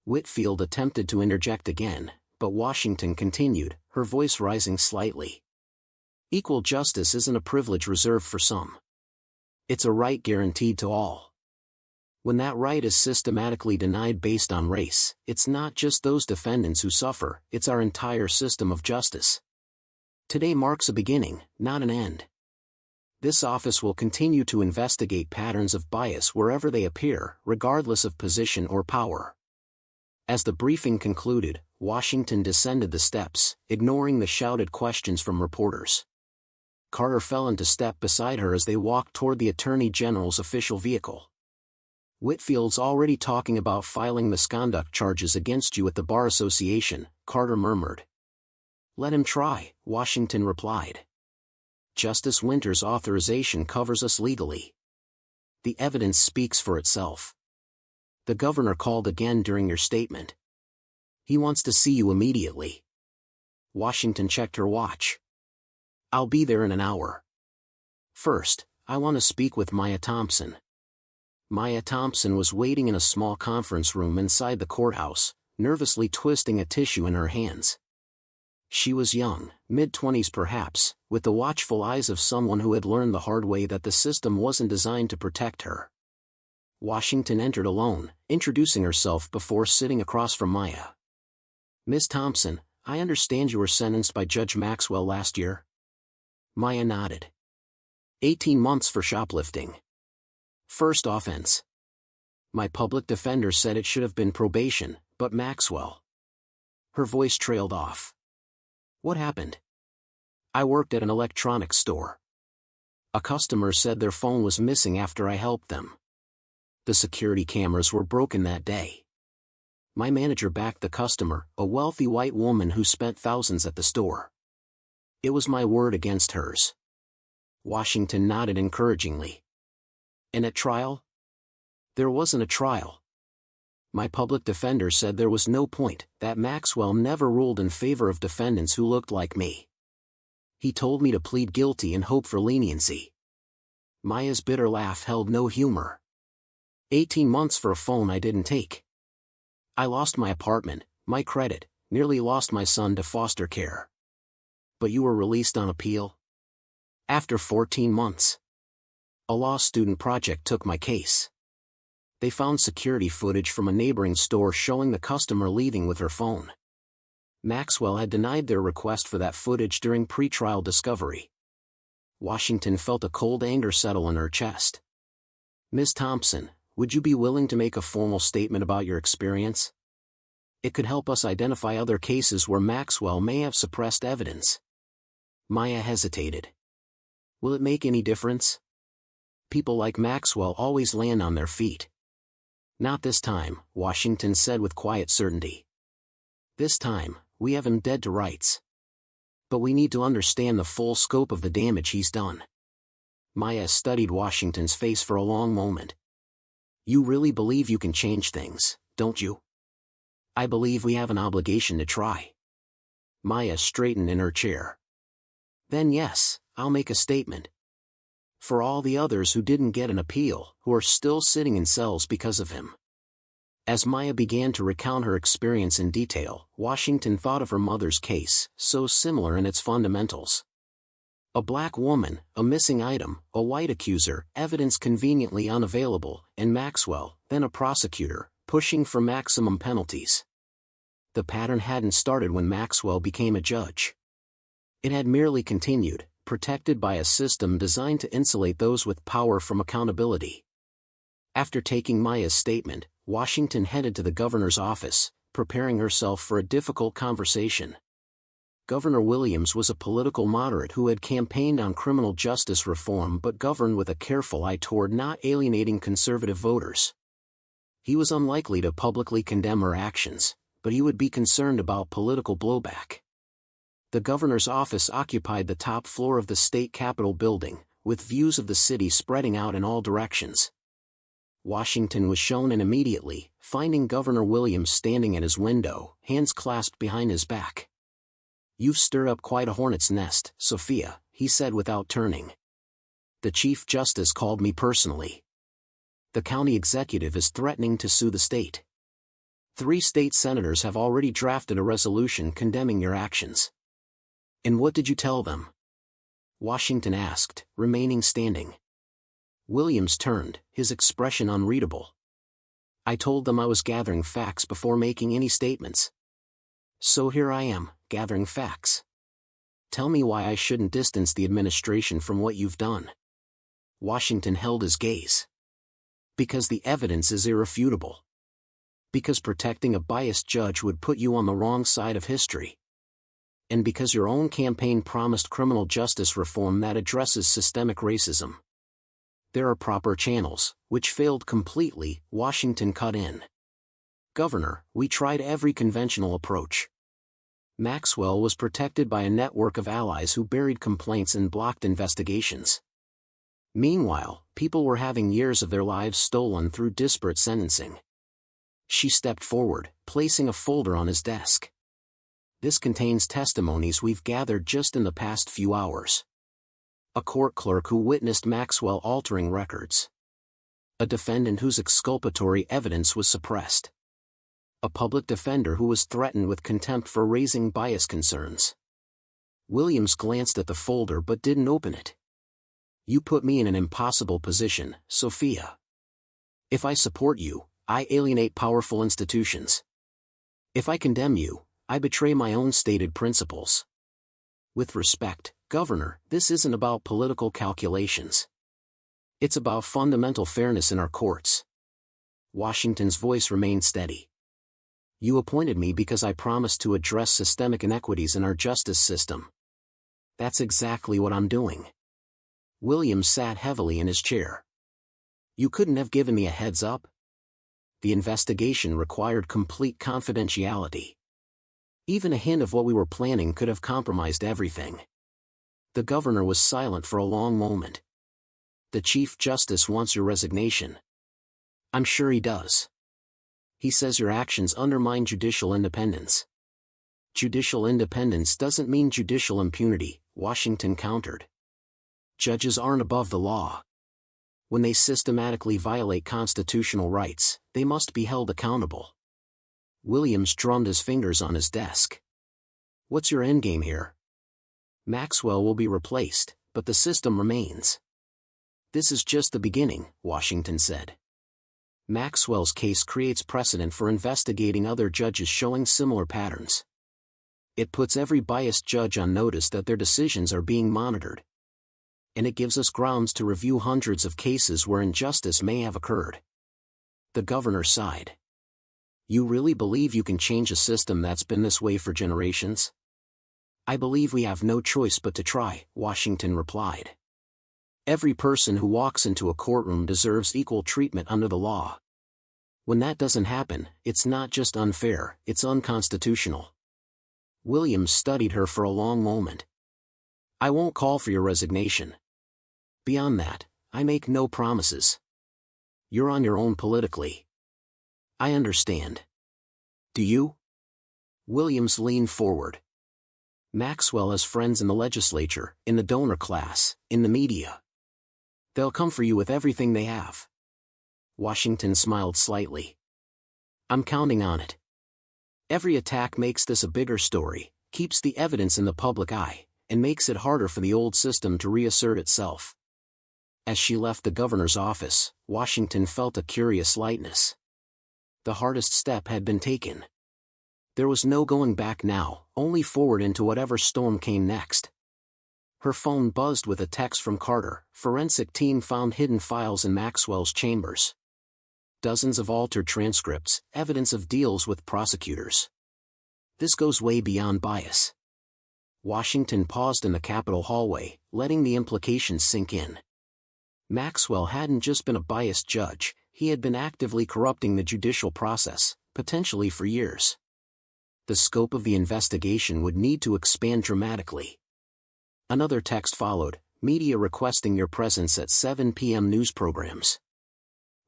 Speaker 1: Whitfield attempted to interject again, but Washington continued, her voice rising slightly. "Equal justice isn't a privilege reserved for some. It's a right guaranteed to all. When that right is systematically denied based on race, it's not just those defendants who suffer, it's our entire system of justice. Today marks a beginning, not an end. This office will continue to investigate patterns of bias wherever they appear, regardless of position or power." As the briefing concluded, Washington descended the steps, ignoring the shouted questions from reporters. Carter fell into step beside her as they walked toward the Attorney General's official vehicle. "Whitfield's already talking about filing misconduct charges against you at the Bar Association," Carter murmured. "Let him try," Washington replied. "Justice Winter's authorization covers us legally. The evidence speaks for itself. The governor called again during your statement. He wants to see you immediately." Washington checked her watch. "I'll be there in an hour. First, I want to speak with Maya Thompson." Maya Thompson was waiting in a small conference room inside the courthouse, nervously twisting a tissue in her hands. She was young, mid-20s perhaps, with the watchful eyes of someone who had learned the hard way that the system wasn't designed to protect her. Washington entered alone, introducing herself before sitting across from Maya. "Miss Thompson, I understand you were sentenced by Judge Maxwell last year?" Maya nodded. 18 months for shoplifting. First offense. My public defender said it should have been probation, but Maxwell. Her voice trailed off. "What happened?" "I worked at an electronics store. A customer said their phone was missing after I helped them. The security cameras were broken that day. My manager backed the customer, a wealthy white woman who spent thousands at the store. It was my word against hers." Washington nodded encouragingly. "And at trial?" "There wasn't a trial. My public defender said there was no point, that Maxwell never ruled in favor of defendants who looked like me. He told me to plead guilty and hope for leniency." Maya's bitter laugh held no humor. 18 months for a phone I didn't take. I lost my apartment, my credit, nearly lost my son to foster care. But you were released on appeal? After 14 months. A law student project took my case. They found security footage from a neighboring store showing the customer leaving with her phone. Maxwell had denied their request for that footage during pretrial discovery. Washington felt a cold anger settle in her chest. "Miss Thompson, would you be willing to make a formal statement about your experience? It could help us identify other cases where Maxwell may have suppressed evidence." Maya hesitated. "Will it make any difference? People like Maxwell always land on their feet." "Not this time," Washington said with quiet certainty. "This time, we have him dead to rights. But we need to understand the full scope of the damage he's done." Maya studied Washington's face for a long moment. "You really believe you can change things, don't you?" "I believe we have an obligation to try." Maya straightened in her chair. "Then yes, I'll make a statement. For all the others who didn't get an appeal, who are still sitting in cells because of him." As Maya began to recount her experience in detail, Washington thought of her mother's case, so similar in its fundamentals. A black woman, a missing item, a white accuser, evidence conveniently unavailable, and Maxwell, then a prosecutor, pushing for maximum penalties. The pattern hadn't started when Maxwell became a judge. It had merely continued, protected by a system designed to insulate those with power from accountability. After taking Maya's statement, Washington headed to the governor's office, preparing herself for a difficult conversation. Governor Williams was a political moderate who had campaigned on criminal justice reform but governed with a careful eye toward not alienating conservative voters. He was unlikely to publicly condemn her actions, but he would be concerned about political blowback. The governor's office occupied the top floor of the state capitol building, with views of the city spreading out in all directions. Washington was shown in immediately, finding Governor Williams standing at his window, hands clasped behind his back. "You've stirred up quite a hornet's nest, Sophia," he said without turning. "The Chief Justice called me personally. The county executive is threatening to sue the state. 3 state senators have already drafted a resolution condemning your actions." "And what did you tell them?" Washington asked, remaining standing. Williams turned, his expression unreadable. "I told them I was gathering facts before making any statements. So here I am, gathering facts. Tell me why I shouldn't distance the administration from what you've done." Washington held his gaze. "Because the evidence is irrefutable. Because protecting a biased judge would put you on the wrong side of history. And because your own campaign promised criminal justice reform that addresses systemic racism. There are proper channels, which failed completely, Washington cut in. Governor, we tried every conventional approach. Maxwell was protected by a network of allies who buried complaints and blocked investigations. Meanwhile, people were having years of their lives stolen through disparate sentencing. She stepped forward, placing a folder on his desk. This contains testimonies we've gathered just in the past few hours. A court clerk who witnessed Maxwell altering records. A defendant whose exculpatory evidence was suppressed. A public defender who was threatened with contempt for raising bias concerns. Williams glanced at the folder but didn't open it. You put me in an impossible position, Sophia. If I support you, I alienate powerful institutions. If I condemn you, I betray my own stated principles. With respect, Governor, this isn't about political calculations. It's about fundamental fairness in our courts. Washington's voice remained steady. You appointed me because I promised to address systemic inequities in our justice system. That's exactly what I'm doing. Williams sat heavily in his chair. You couldn't have given me a heads up? The investigation required complete confidentiality. Even a hint of what we were planning could have compromised everything. The governor was silent for a long moment. The Chief Justice wants your resignation. I'm sure he does. He says your actions undermine judicial independence. Judicial independence doesn't mean judicial impunity, Washington countered. Judges aren't above the law. When they systematically violate constitutional rights, they must be held accountable. Williams drummed his fingers on his desk. What's your endgame here? Maxwell will be replaced, but the system remains. This is just the beginning, Washington said. Maxwell's case creates precedent for investigating other judges showing similar patterns. It puts every biased judge on notice that their decisions are being monitored. And it gives us grounds to review hundreds of cases where injustice may have occurred. The governor sighed. You really believe you can change a system that's been this way for generations? I believe we have no choice but to try, Washington replied. Every person who walks into a courtroom deserves equal treatment under the law. When that doesn't happen, it's not just unfair, it's unconstitutional. Williams studied her for a long moment. I won't call for your resignation. Beyond that, I make no promises. You're on your own politically. I understand. Do you? Williams leaned forward. Maxwell has friends in the legislature, in the donor class, in the media. They'll come for you with everything they have. Washington smiled slightly. I'm counting on it. Every attack makes this a bigger story, keeps the evidence in the public eye, and makes it harder for the old system to reassert itself. As she left the governor's office, Washington felt a curious lightness. The hardest step had been taken. There was no going back now, only forward into whatever storm came next. Her phone buzzed with a text from Carter. Forensic team found hidden files in Maxwell's chambers. Dozens of altered transcripts, evidence of deals with prosecutors. This goes way beyond bias. Washington paused in the Capitol hallway, letting the implications sink in. Maxwell hadn't just been a biased judge, he had been actively corrupting the judicial process, potentially for years. The scope of the investigation would need to expand dramatically. Another text followed, media requesting your presence at 7 p.m. news programs.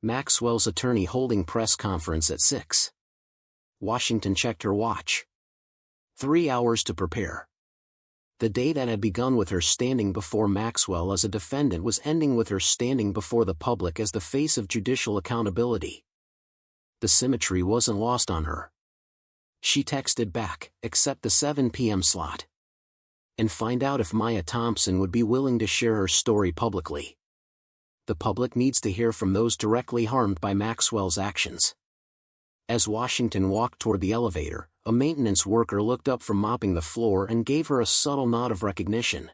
Speaker 1: Maxwell's attorney holding press conference at 6. Washington checked her watch. 3 hours to prepare. The day that had begun with her standing before Maxwell as a defendant was ending with her standing before the public as the face of judicial accountability. The symmetry wasn't lost on her. She texted back, accept the 7 p.m. slot. And find out if Maya Thompson would be willing to share her story publicly. The public needs to hear from those directly harmed by Maxwell's actions. As Washington walked toward the elevator, a maintenance worker looked up from mopping the floor and gave her a subtle nod of recognition.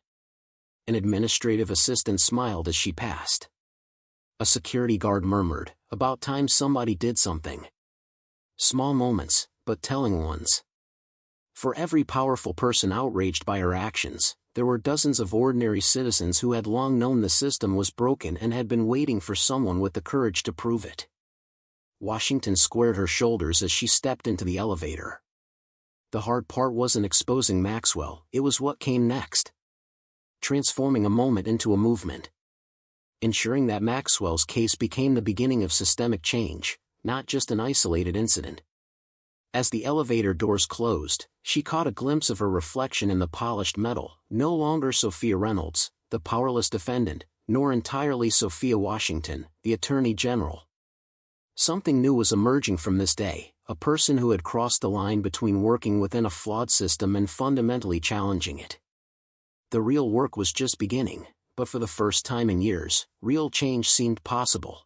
Speaker 1: An administrative assistant smiled as she passed. A security guard murmured, about time somebody did something. Small moments, but telling ones. For every powerful person outraged by her actions, there were dozens of ordinary citizens who had long known the system was broken and had been waiting for someone with the courage to prove it. Washington squared her shoulders as she stepped into the elevator. The hard part wasn't exposing Maxwell, it was what came next. Transforming a moment into a movement. Ensuring that Maxwell's case became the beginning of systemic change, not just an isolated incident. As the elevator doors closed, she caught a glimpse of her reflection in the polished metal, no longer Sophia Reynolds, the powerless defendant, nor entirely Sophia Washington, the Attorney General. Something new was emerging from this day, a person who had crossed the line between working within a flawed system and fundamentally challenging it. The real work was just beginning, but for the first time in years, real change seemed possible.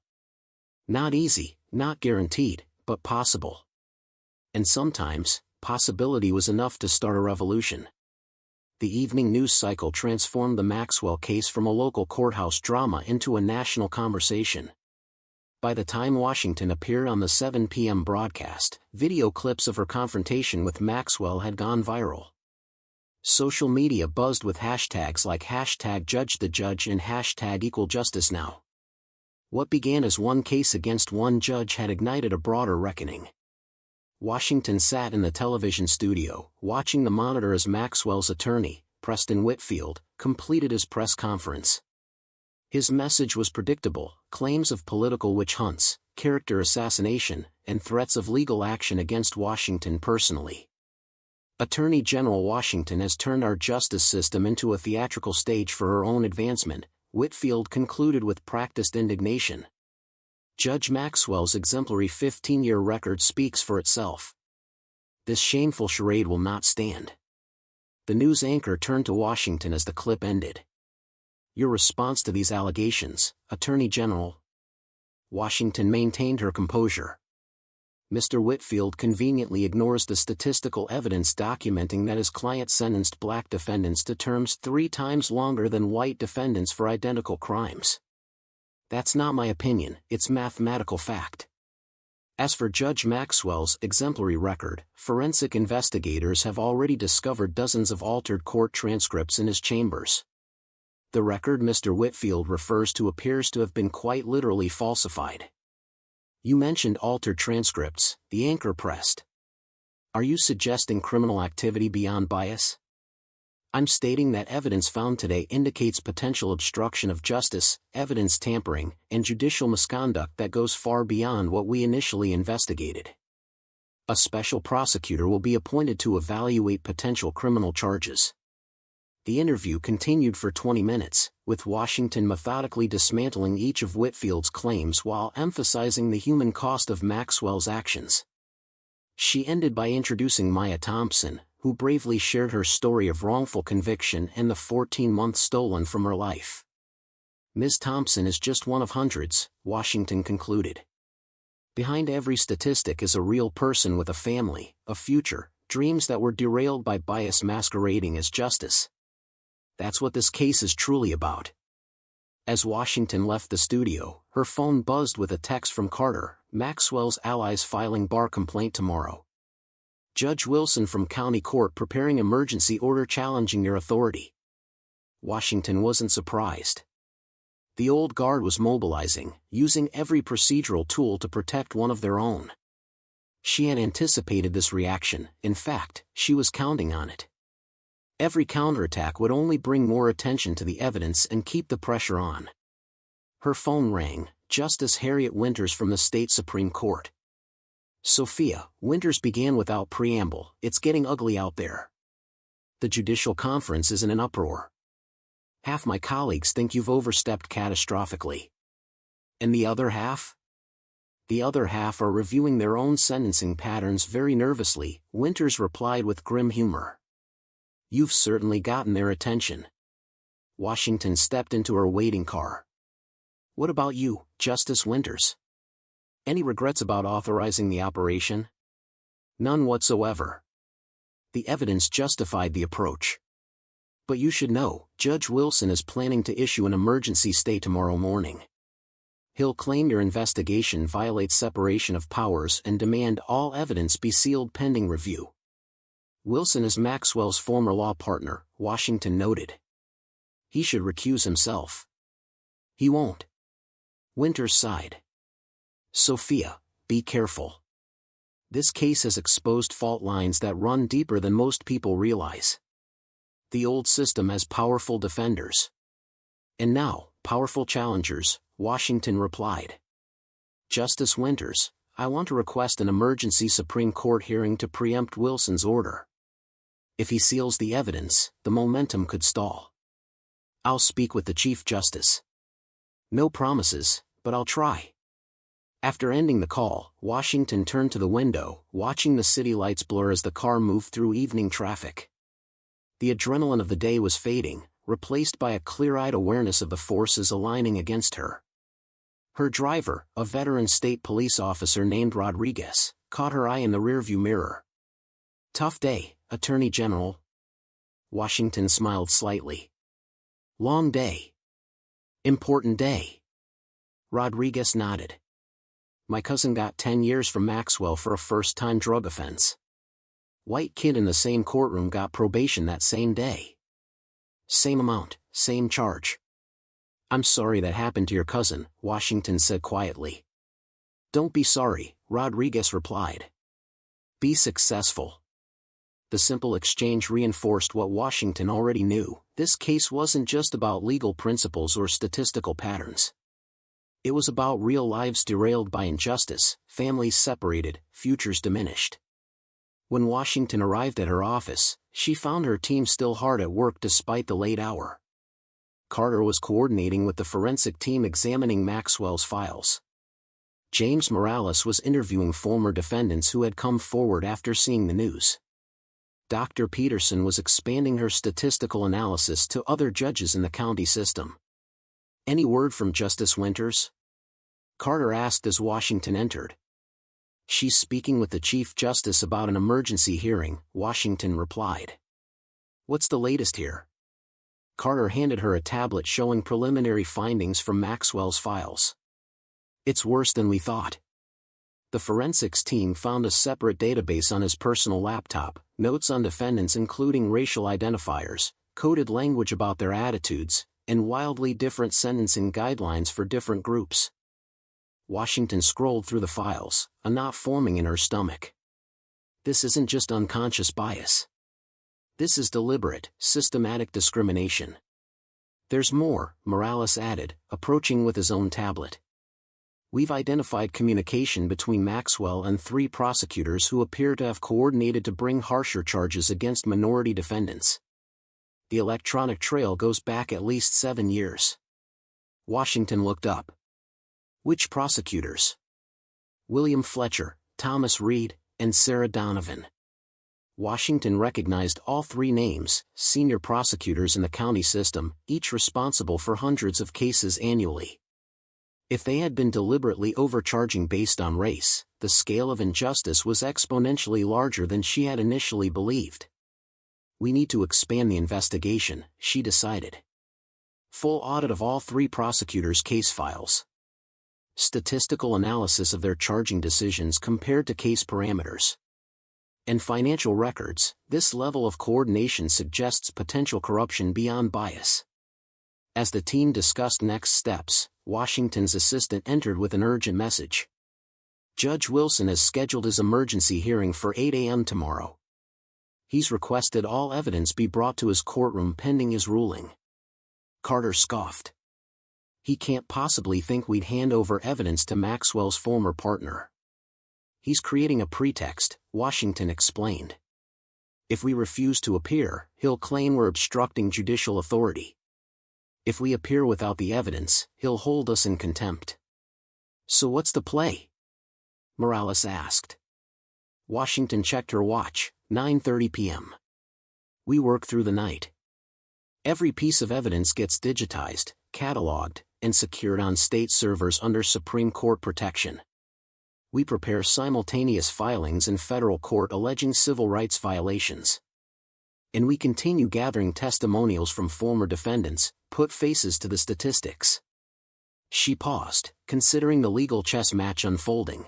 Speaker 1: Not easy, not guaranteed, but possible. And sometimes, possibility was enough to start a revolution. The evening news cycle transformed the Maxwell case from a local courthouse drama into a national conversation. By the time Washington appeared on the 7 p.m. broadcast, video clips of her confrontation with Maxwell had gone viral. Social media buzzed with hashtags like #JudgeTheJudge and #EqualJusticeNow. What began as one case against one judge had ignited a broader reckoning. Washington sat in the television studio, watching the monitor as Maxwell's attorney, Preston Whitfield, completed his press conference. His message was predictable: claims of political witch hunts, character assassination, and threats of legal action against Washington personally. Attorney General Washington has turned our justice system into a theatrical stage for her own advancement, Whitfield concluded with practiced indignation. Judge Maxwell's exemplary 15-year record speaks for itself. This shameful charade will not stand. The news anchor turned to Washington as the clip ended. Your response to these allegations, Attorney General? Washington maintained her composure. Mr. Whitfield conveniently ignores the statistical evidence documenting that his client sentenced black defendants to terms 3 times longer than white defendants for identical crimes. That's not my opinion, it's mathematical fact. As for Judge Maxwell's exemplary record, forensic investigators have already discovered dozens of altered court transcripts in his chambers. The record Mr. Whitfield refers to appears to have been quite literally falsified. You mentioned altered transcripts, the anchor pressed. Are you suggesting criminal activity beyond bias? I'm stating that evidence found today indicates potential obstruction of justice, evidence tampering, and judicial misconduct that goes far beyond what we initially investigated. A special prosecutor will be appointed to evaluate potential criminal charges. The interview continued for 20 minutes, with Washington methodically dismantling each of Whitfield's claims while emphasizing the human cost of Maxwell's actions. She ended by introducing Maya Thompson, who bravely shared her story of wrongful conviction and the 14 months stolen from her life. Ms. Thompson is just one of hundreds, Washington concluded. Behind every statistic is a real person with a family, a future, dreams that were derailed by bias masquerading as justice. That's what this case is truly about. As Washington left the studio, her phone buzzed with a text from Carter, Maxwell's allies filing bar complaint tomorrow. Judge Wilson from County Court preparing emergency order challenging your authority. Washington wasn't surprised. The old guard was mobilizing, using every procedural tool to protect one of their own. She had anticipated this reaction, in fact, she was counting on it. Every counterattack would only bring more attention to the evidence and keep the pressure on. Her phone rang, Justice Harriet Winters from the state Supreme Court. Sophia, Winters began without preamble, it's getting ugly out there. The judicial conference is in an uproar. Half my colleagues think you've overstepped catastrophically. And the other half? The other half are reviewing their own sentencing patterns very nervously, Winters replied with grim humor. You've certainly gotten their attention. Washington stepped into her waiting car. What about you, Justice Winters? Any regrets about authorizing the operation? None whatsoever. The evidence justified the approach. But you should know, Judge Wilson is planning to issue an emergency stay tomorrow morning. He'll claim your investigation violates separation of powers and demand all evidence be sealed pending review. Wilson is Maxwell's former law partner, Washington noted. He should recuse himself. He won't. Winters sighed. Sophia, be careful. This case has exposed fault lines that run deeper than most people realize. The old system has powerful defenders. And now, powerful challengers, Washington replied. Justice Winters, I want to request an emergency Supreme Court hearing to preempt Wilson's order. If he seals the evidence, the momentum could stall. I'll speak with the Chief Justice. No promises, but I'll try. After ending the call, Washington turned to the window, watching the city lights blur as the car moved through evening traffic. The adrenaline of the day was fading, replaced by a clear-eyed awareness of the forces aligning against her. Her driver, a veteran state police officer named Rodriguez, caught her eye in the rearview mirror. Tough day, Attorney General. Washington smiled slightly. Long day. Important day. Rodriguez nodded. My cousin got 10 years from Maxwell for a first-time drug offense. White kid in the same courtroom got probation that same day. Same amount, same charge. I'm sorry that happened to your cousin, Washington said quietly. Don't be sorry, Rodriguez replied. Be successful. The simple exchange reinforced what Washington already knew. This case wasn't just about legal principles or statistical patterns. It was about real lives derailed by injustice, families separated, futures diminished. When Washington arrived at her office, she found her team still hard at work despite the late hour. Carter was coordinating with the forensic team examining Maxwell's files. James Morales was interviewing former defendants who had come forward after seeing the news. Dr. Peterson was expanding her statistical analysis to other judges in the county system. Any word from Justice Winters? Carter asked as Washington entered. She's speaking with the Chief Justice about an emergency hearing, Washington replied. What's the latest here? Carter handed her a tablet showing preliminary findings from Maxwell's files. It's worse than we thought. The forensics team found a separate database on his personal laptop, notes on defendants including racial identifiers, coded language about their attitudes, and wildly different sentencing guidelines for different groups. Washington scrolled through the files, a knot forming in her stomach. This isn't just unconscious bias. This is deliberate, systematic discrimination. There's more, Morales added, approaching with his own tablet. We've identified communication between Maxwell and 3 prosecutors who appear to have coordinated to bring harsher charges against minority defendants. The electronic trail goes back at least 7 years. Washington looked up. Which prosecutors? William Fletcher, Thomas Reed, and Sarah Donovan. Washington recognized all 3 names, senior prosecutors in the county system, each responsible for hundreds of cases annually. If they had been deliberately overcharging based on race, the scale of injustice was exponentially larger than she had initially believed. We need to expand the investigation, she decided. Full audit of all 3 prosecutors' case files. Statistical analysis of their charging decisions compared to case parameters. And financial records. This level of coordination suggests potential corruption beyond bias. As the team discussed next steps, Washington's assistant entered with an urgent message. Judge Wilson has scheduled his emergency hearing for 8 a.m. tomorrow. He's requested all evidence be brought to his courtroom pending his ruling. Carter scoffed. He can't possibly think we'd hand over evidence to Maxwell's former partner. He's creating a pretext, Washington explained. If we refuse to appear, he'll claim we're obstructing judicial authority. If we appear without the evidence, he'll hold us in contempt. So what's the play? Morales asked. Washington checked her watch, 9:30 p.m. We work through the night. Every piece of evidence gets digitized, cataloged, and secured on state servers under Supreme Court protection. We prepare simultaneous filings in federal court alleging civil rights violations. And we continue gathering testimonials from former defendants, put faces to the statistics. She paused, considering the legal chess match unfolding.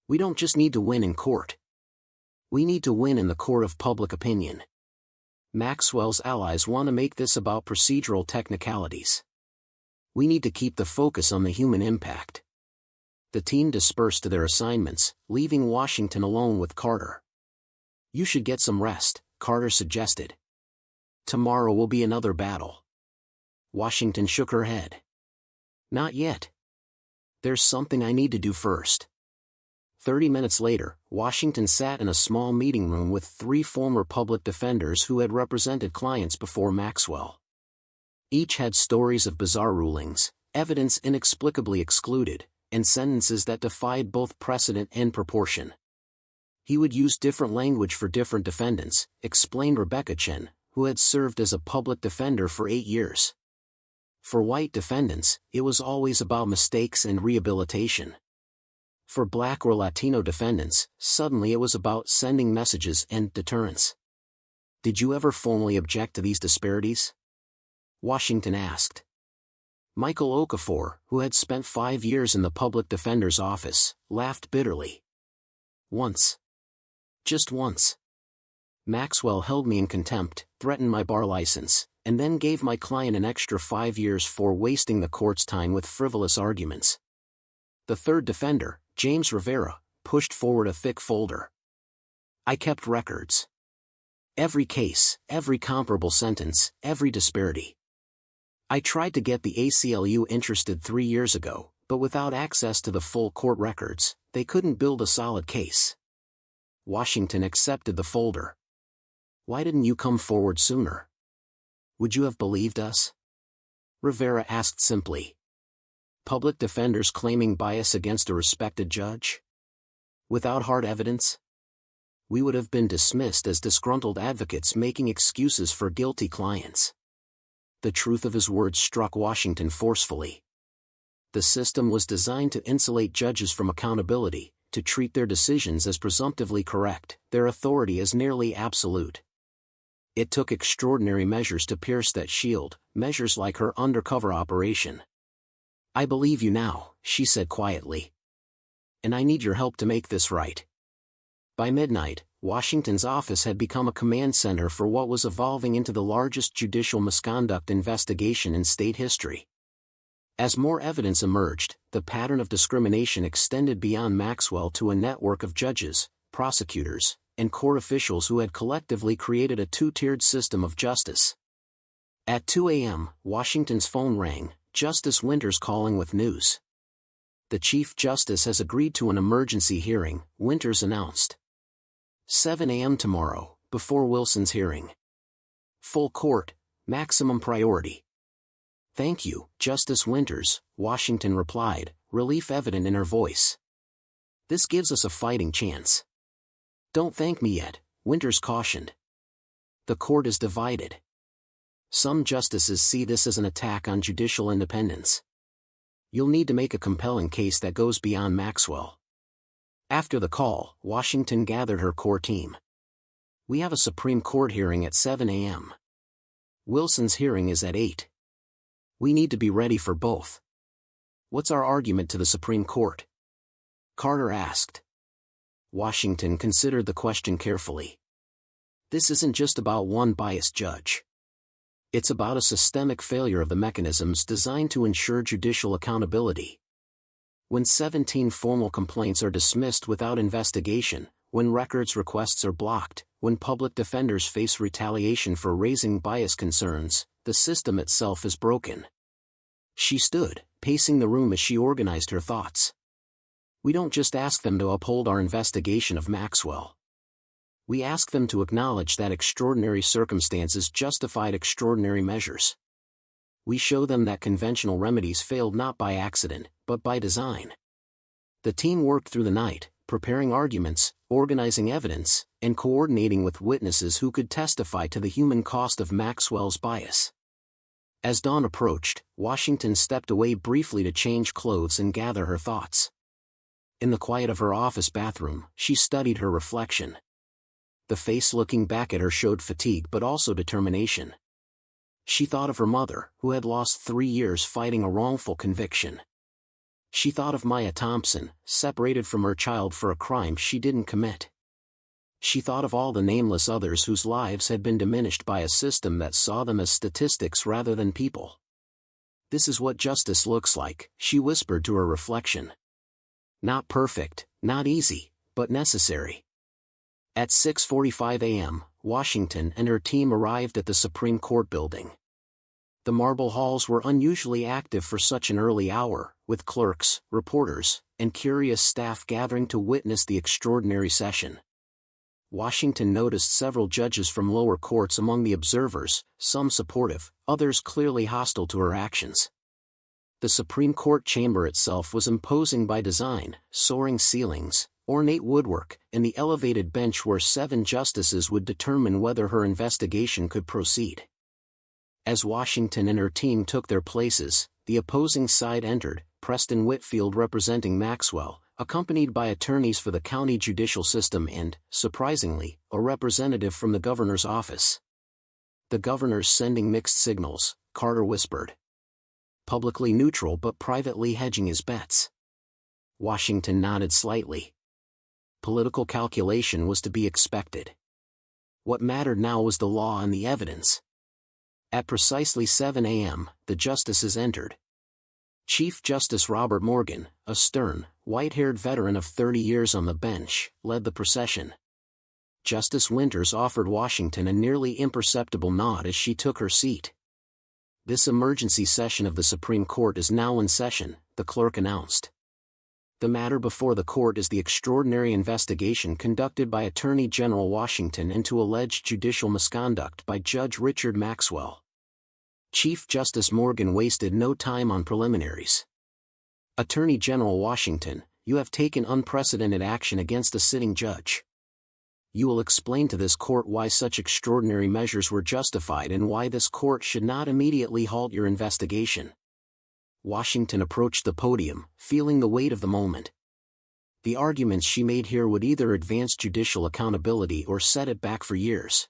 Speaker 1: We don't just need to win in court. We need to win in the court of public opinion. Maxwell's allies want to make this about procedural technicalities. We need to keep the focus on the human impact. The team dispersed to their assignments, leaving Washington alone with Carter. You should get some rest, Carter suggested. Tomorrow will be another battle. Washington shook her head. Not yet. There's something I need to do first. 30 minutes later, Washington sat in a small meeting room with 3 former public defenders who had represented clients before Maxwell. Each had stories of bizarre rulings, evidence inexplicably excluded, and sentences that defied both precedent and proportion. He would use different language for different defendants, explained Rebecca Chen, who had served as a public defender for 8 years. For white defendants, it was always about mistakes and rehabilitation. For Black or Latino defendants, suddenly it was about sending messages and deterrence. Did you ever formally object to these disparities? Washington asked. Michael Okafor, who had spent 5 years in the public defender's office, laughed bitterly. Once. Just once. Maxwell held me in contempt, threatened my bar license, and then gave my client an extra 5 years for wasting the court's time with frivolous arguments. The third defender, James Rivera, pushed forward a thick folder. I kept records. Every case, every comparable sentence, every disparity. I tried to get the ACLU interested 3 years ago, but without access to the full court records, they couldn't build a solid case. Washington accepted the folder. Why didn't you come forward sooner? Would you have believed us? Rivera asked simply. Public defenders claiming bias against a respected judge? Without hard evidence? We would have been dismissed as disgruntled advocates making excuses for guilty clients. The truth of his words struck Washington forcefully. The system was designed to insulate judges from accountability, to treat their decisions as presumptively correct, their authority as nearly absolute. It took extraordinary measures to pierce that shield, measures like her undercover operation. I believe you now, she said quietly. And I need your help to make this right. By midnight, Washington's office had become a command center for what was evolving into the largest judicial misconduct investigation in state history. As more evidence emerged, the pattern of discrimination extended beyond Maxwell to a network of judges, prosecutors, and court officials who had collectively created a 2-tiered system of justice. At 2 a.m., Washington's phone rang, Justice Winters calling with news. The Chief Justice has agreed to an emergency hearing, Winters announced. 7 a.m. tomorrow, before Wilson's hearing. Full court, maximum priority. Thank you, Justice Winters, Washington replied, relief evident in her voice. This gives us a fighting chance. Don't thank me yet, Winters cautioned. The court is divided. Some justices see this as an attack on judicial independence. You'll need to make a compelling case that goes beyond Maxwell. After the call, Washington gathered her core team. We have a Supreme Court hearing at 7 a.m. Wilson's hearing is at 8. We need to be ready for both. What's our argument to the Supreme Court? Carter asked. Washington considered the question carefully. This isn't just about one biased judge. It's about a systemic failure of the mechanisms designed to ensure judicial accountability. When 17 formal complaints are dismissed without investigation, when records requests are blocked, when public defenders face retaliation for raising bias concerns, the system itself is broken. She stood, pacing the room as she organized her thoughts. We don't just ask them to uphold our investigation of Maxwell. We ask them to acknowledge that extraordinary circumstances justified extraordinary measures. We show them that conventional remedies failed not by accident, but by design. The team worked through the night, preparing arguments, organizing evidence, and coordinating with witnesses who could testify to the human cost of Maxwell's bias. As dawn approached, Washington stepped away briefly to change clothes and gather her thoughts. In the quiet of her office bathroom, she studied her reflection. The face looking back at her showed fatigue but also determination. She thought of her mother, who had lost 3 years fighting a wrongful conviction. She thought of Maya Thompson, separated from her child for a crime she didn't commit. She thought of all the nameless others whose lives had been diminished by a system that saw them as statistics rather than people. "This is what justice looks like," she whispered to her reflection. "Not perfect, not easy, but necessary." At 6:45 a.m., Washington and her team arrived at the Supreme Court building. The marble halls were unusually active for such an early hour, with clerks, reporters, and curious staff gathering to witness the extraordinary session. Washington noticed several judges from lower courts among the observers, some supportive, others clearly hostile to her actions. The Supreme Court chamber itself was imposing by design, soaring ceilings, ornate woodwork, and the elevated bench where 7 justices would determine whether her investigation could proceed. As Washington and her team took their places, the opposing side entered, Preston Whitfield representing Maxwell, accompanied by attorneys for the county judicial system and, surprisingly, a representative from the governor's office. "The governor's sending mixed signals," Carter whispered. "Publicly neutral but privately hedging his bets." Washington nodded slightly. Political calculation was to be expected. What mattered now was the law and the evidence. At precisely 7 a.m., the justices entered. Chief Justice Robert Morgan, a stern, white-haired veteran of 30 years on the bench, led the procession. Justice Winters offered Washington a nearly imperceptible nod as she took her seat. "This emergency session of the Supreme Court is now in session," the clerk announced. "The matter before the court is the extraordinary investigation conducted by Attorney General Washington into alleged judicial misconduct by Judge Richard Maxwell." Chief Justice Morgan wasted no time on preliminaries. "Attorney General Washington, you have taken unprecedented action against a sitting judge. You will explain to this court why such extraordinary measures were justified and why this court should not immediately halt your investigation." Washington approached the podium, feeling the weight of the moment. The arguments she made here would either advance judicial accountability or set it back for years.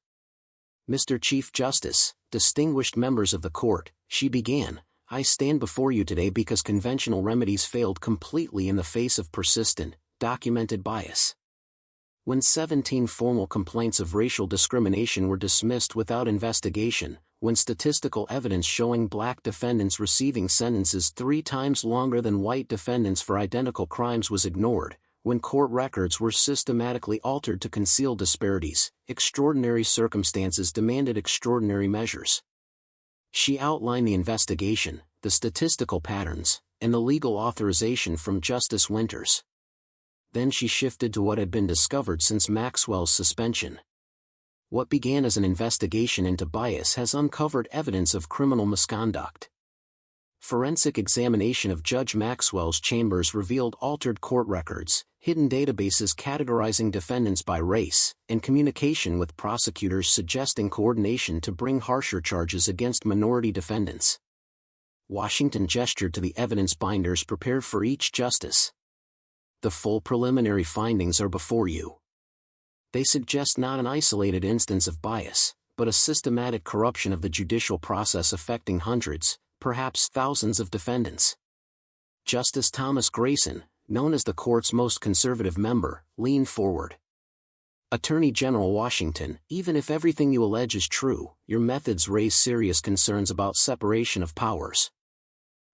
Speaker 1: "Mr. Chief Justice, distinguished members of the court," she began, "I stand before you today because conventional remedies failed completely in the face of persistent, documented bias. When 17 formal complaints of racial discrimination were dismissed without investigation, when statistical evidence showing black defendants receiving sentences 3 times longer than white defendants for identical crimes was ignored, when court records were systematically altered to conceal disparities, extraordinary circumstances demanded extraordinary measures." She outlined the investigation, the statistical patterns, and the legal authorization from Justice Winters. Then she shifted to what had been discovered since Maxwell's suspension. What began as an investigation into bias has uncovered evidence of criminal misconduct. Forensic examination of Judge Maxwell's chambers revealed altered court records, hidden databases categorizing defendants by race, and communication with prosecutors suggesting coordination to bring harsher charges against minority defendants. Washington gestured to the evidence binders prepared for each justice. "The full preliminary findings are before you. They suggest not an isolated instance of bias, but a systematic corruption of the judicial process affecting hundreds, perhaps thousands of defendants." Justice Thomas Grayson, known as the court's most conservative member, leaned forward. "Attorney General Washington, even if everything you allege is true, your methods raise serious concerns about separation of powers.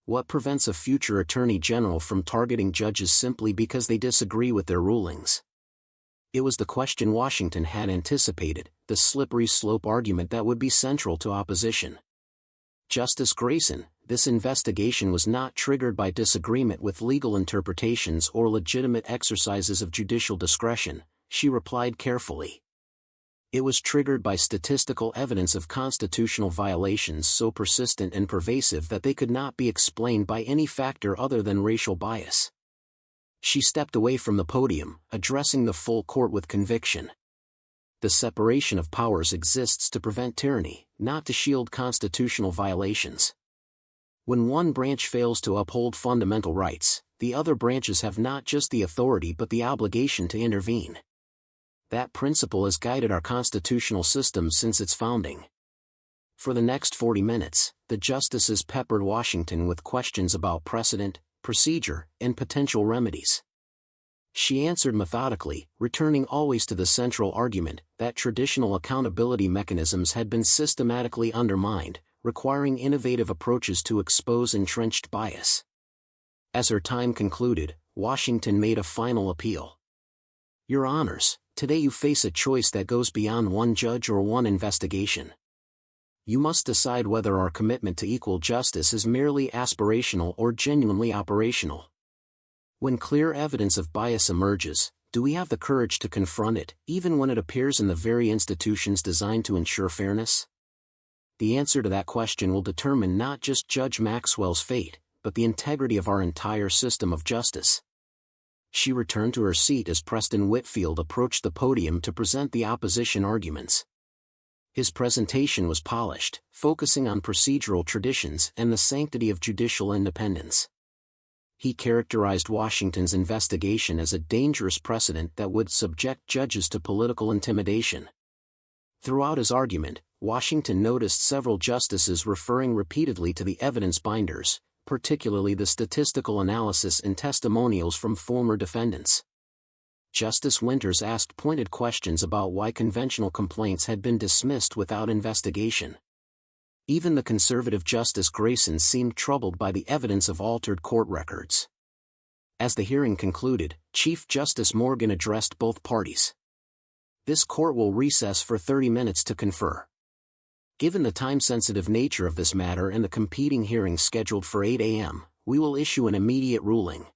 Speaker 1: What prevents a future Attorney General from targeting judges simply because they disagree with their rulings?" It was the question Washington had anticipated, the slippery slope argument that would be central to opposition. "Justice Grayson, this investigation was not triggered by disagreement with legal interpretations or legitimate exercises of judicial discretion," she replied carefully. "It was triggered by statistical evidence of constitutional violations so persistent and pervasive that they could not be explained by any factor other than racial bias." She stepped away from the podium, addressing the full court with conviction. "The separation of powers exists to prevent tyranny, not to shield constitutional violations. When one branch fails to uphold fundamental rights, the other branches have not just the authority but the obligation to intervene. That principle has guided our constitutional system since its founding." For the next 40 minutes, the justices peppered Washington with questions about precedent, procedure, and potential remedies. She answered methodically, returning always to the central argument that traditional accountability mechanisms had been systematically undermined, requiring innovative approaches to expose entrenched bias. As her time concluded, Washington made a final appeal. Your Honors, today you face a choice that goes beyond one judge or one investigation. You must decide whether our commitment to equal justice is merely aspirational or genuinely operational. When clear evidence of bias emerges, do we have the courage to confront it, even when it appears in the very institutions designed to ensure fairness? The answer to that question will determine not just Judge Maxwell's fate, but the integrity of our entire system of justice. She returned to her seat as Preston Whitfield approached the podium to present the opposition arguments. His presentation was polished, focusing on procedural traditions and the sanctity of judicial independence. He characterized Washington's investigation as a dangerous precedent that would subject judges to political intimidation. Throughout his argument, Washington noticed several justices referring repeatedly to the evidence binders, particularly the statistical analysis and testimonials from former defendants. Justice Winters asked pointed questions about why conventional complaints had been dismissed without investigation. Even the conservative Justice Grayson seemed troubled by the evidence of altered court records. As the hearing concluded, Chief Justice Morgan addressed both parties. This court will recess for 30 minutes to confer. Given the time-sensitive nature of this matter and the competing hearings scheduled for 8 a.m., we will issue an immediate ruling.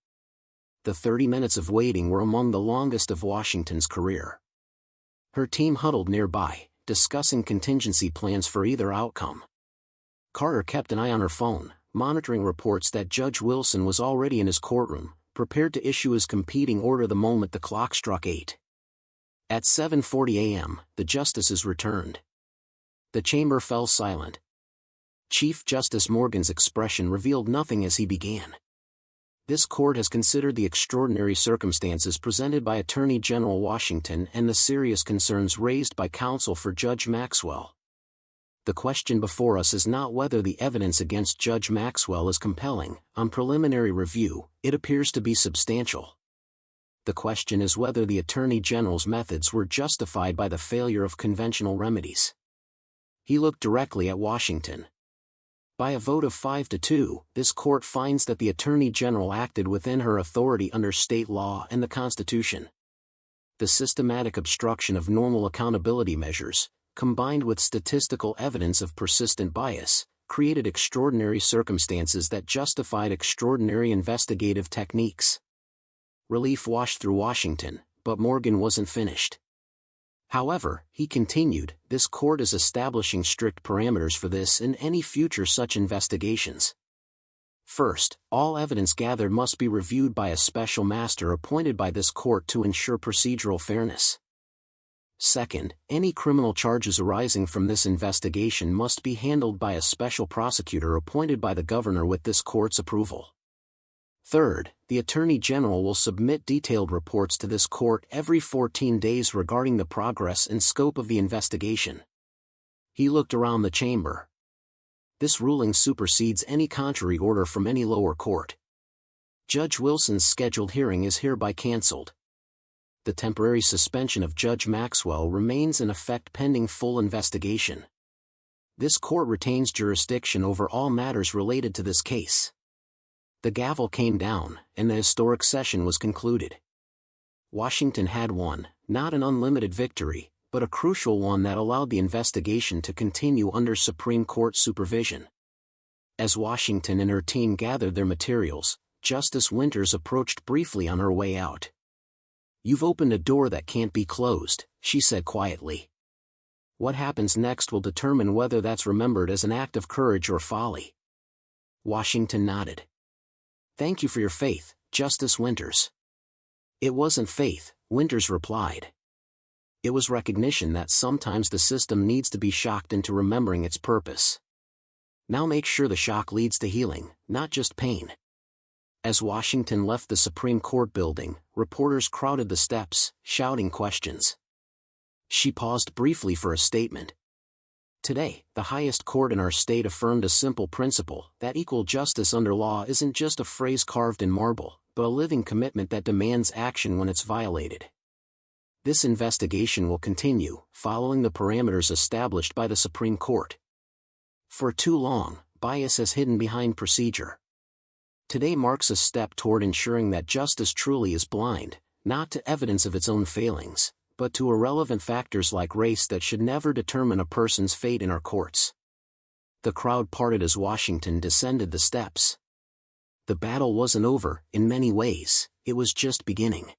Speaker 1: The 30 minutes of waiting were among the longest of Washington's career. Her team huddled nearby, discussing contingency plans for either outcome. Carter kept an eye on her phone, monitoring reports that Judge Wilson was already in his courtroom, prepared to issue his competing order the moment the clock struck 8. At 7:40 a.m., the justices returned. The chamber fell silent. Chief Justice Morgan's expression revealed nothing as he began. This court has considered the extraordinary circumstances presented by Attorney General Washington and the serious concerns raised by counsel for Judge Maxwell. The question before us is not whether the evidence against Judge Maxwell is compelling. On preliminary review, it appears to be substantial. The question is whether the Attorney General's methods were justified by the failure of conventional remedies. He looked directly at Washington. By a vote of 5-2, this court finds that the Attorney General acted within her authority under state law and the Constitution. The systematic obstruction of normal accountability measures, combined with statistical evidence of persistent bias, created extraordinary circumstances that justified extraordinary investigative techniques. Relief washed through Washington, but Morgan wasn't finished. However, he continued, this court is establishing strict parameters for this and any future such investigations. First, all evidence gathered must be reviewed by a special master appointed by this court to ensure procedural fairness. Second, any criminal charges arising from this investigation must be handled by a special prosecutor appointed by the governor with this court's approval. Third, the Attorney General will submit detailed reports to this court every 14 days regarding the progress and scope of the investigation. He looked around the chamber. This ruling supersedes any contrary order from any lower court. Judge Wilson's scheduled hearing is hereby canceled. The temporary suspension of Judge Maxwell remains in effect pending full investigation. This court retains jurisdiction over all matters related to this case. The gavel came down, and the historic session was concluded. Washington had won, not an unlimited victory, but a crucial one that allowed the investigation to continue under Supreme Court supervision. As Washington and her team gathered their materials, Justice Winters approached briefly on her way out. "You've opened a door that can't be closed," she said quietly. "What happens next will determine whether that's remembered as an act of courage or folly." Washington nodded. "Thank you for your faith, Justice Winters." "It wasn't faith," Winters replied. "It was recognition that sometimes the system needs to be shocked into remembering its purpose. Now make sure the shock leads to healing, not just pain." As Washington left the Supreme Court building, reporters crowded the steps, shouting questions. She paused briefly for a statement. "Today, the highest court in our state affirmed a simple principle, that equal justice under law isn't just a phrase carved in marble, but a living commitment that demands action when it's violated. This investigation will continue, following the parameters established by the Supreme Court. For too long, bias has hidden behind procedure. Today marks a step toward ensuring that justice truly is blind, not to evidence of its own failings, but to irrelevant factors like race that should never determine a person's fate in our courts. The crowd parted as Washington descended the steps. The battle wasn't over. In many ways, it was just beginning.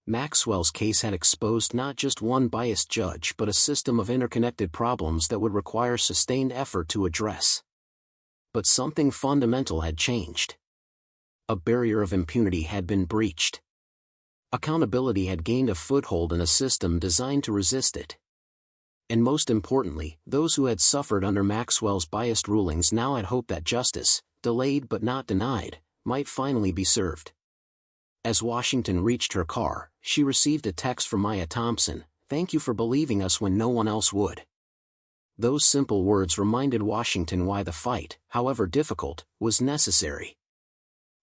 Speaker 1: Maxwell's case had exposed not just one biased judge but a system of interconnected problems that would require sustained effort to address. But something fundamental had changed. A barrier of impunity had been breached. Accountability had gained a foothold in a system designed to resist it. And most importantly, those who had suffered under Maxwell's biased rulings now had hope that justice, delayed but not denied, might finally be served. As Washington reached her car, she received a text from Maya Thompson, "Thank you for believing us when no one else would." Those simple words reminded Washington why the fight, however difficult, was necessary.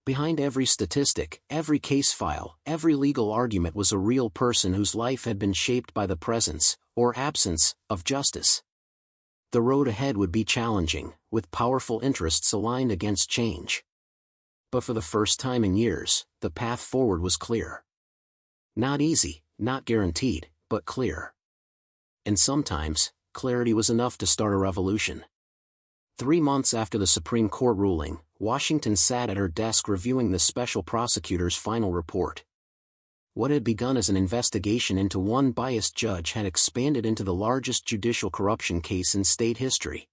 Speaker 1: Behind every statistic, every case file, every legal argument was a real person whose life had been shaped by the presence, or absence, of justice. The road ahead would be challenging, with powerful interests aligned against change. But for the first time in years, the path forward was clear. Not easy, not guaranteed, but clear. And sometimes, clarity was enough to start a revolution. 3 months after the Supreme Court ruling, Washington sat at her desk reviewing the special prosecutor's final report. What had begun as an investigation into one biased judge had expanded into the largest judicial corruption case in state history.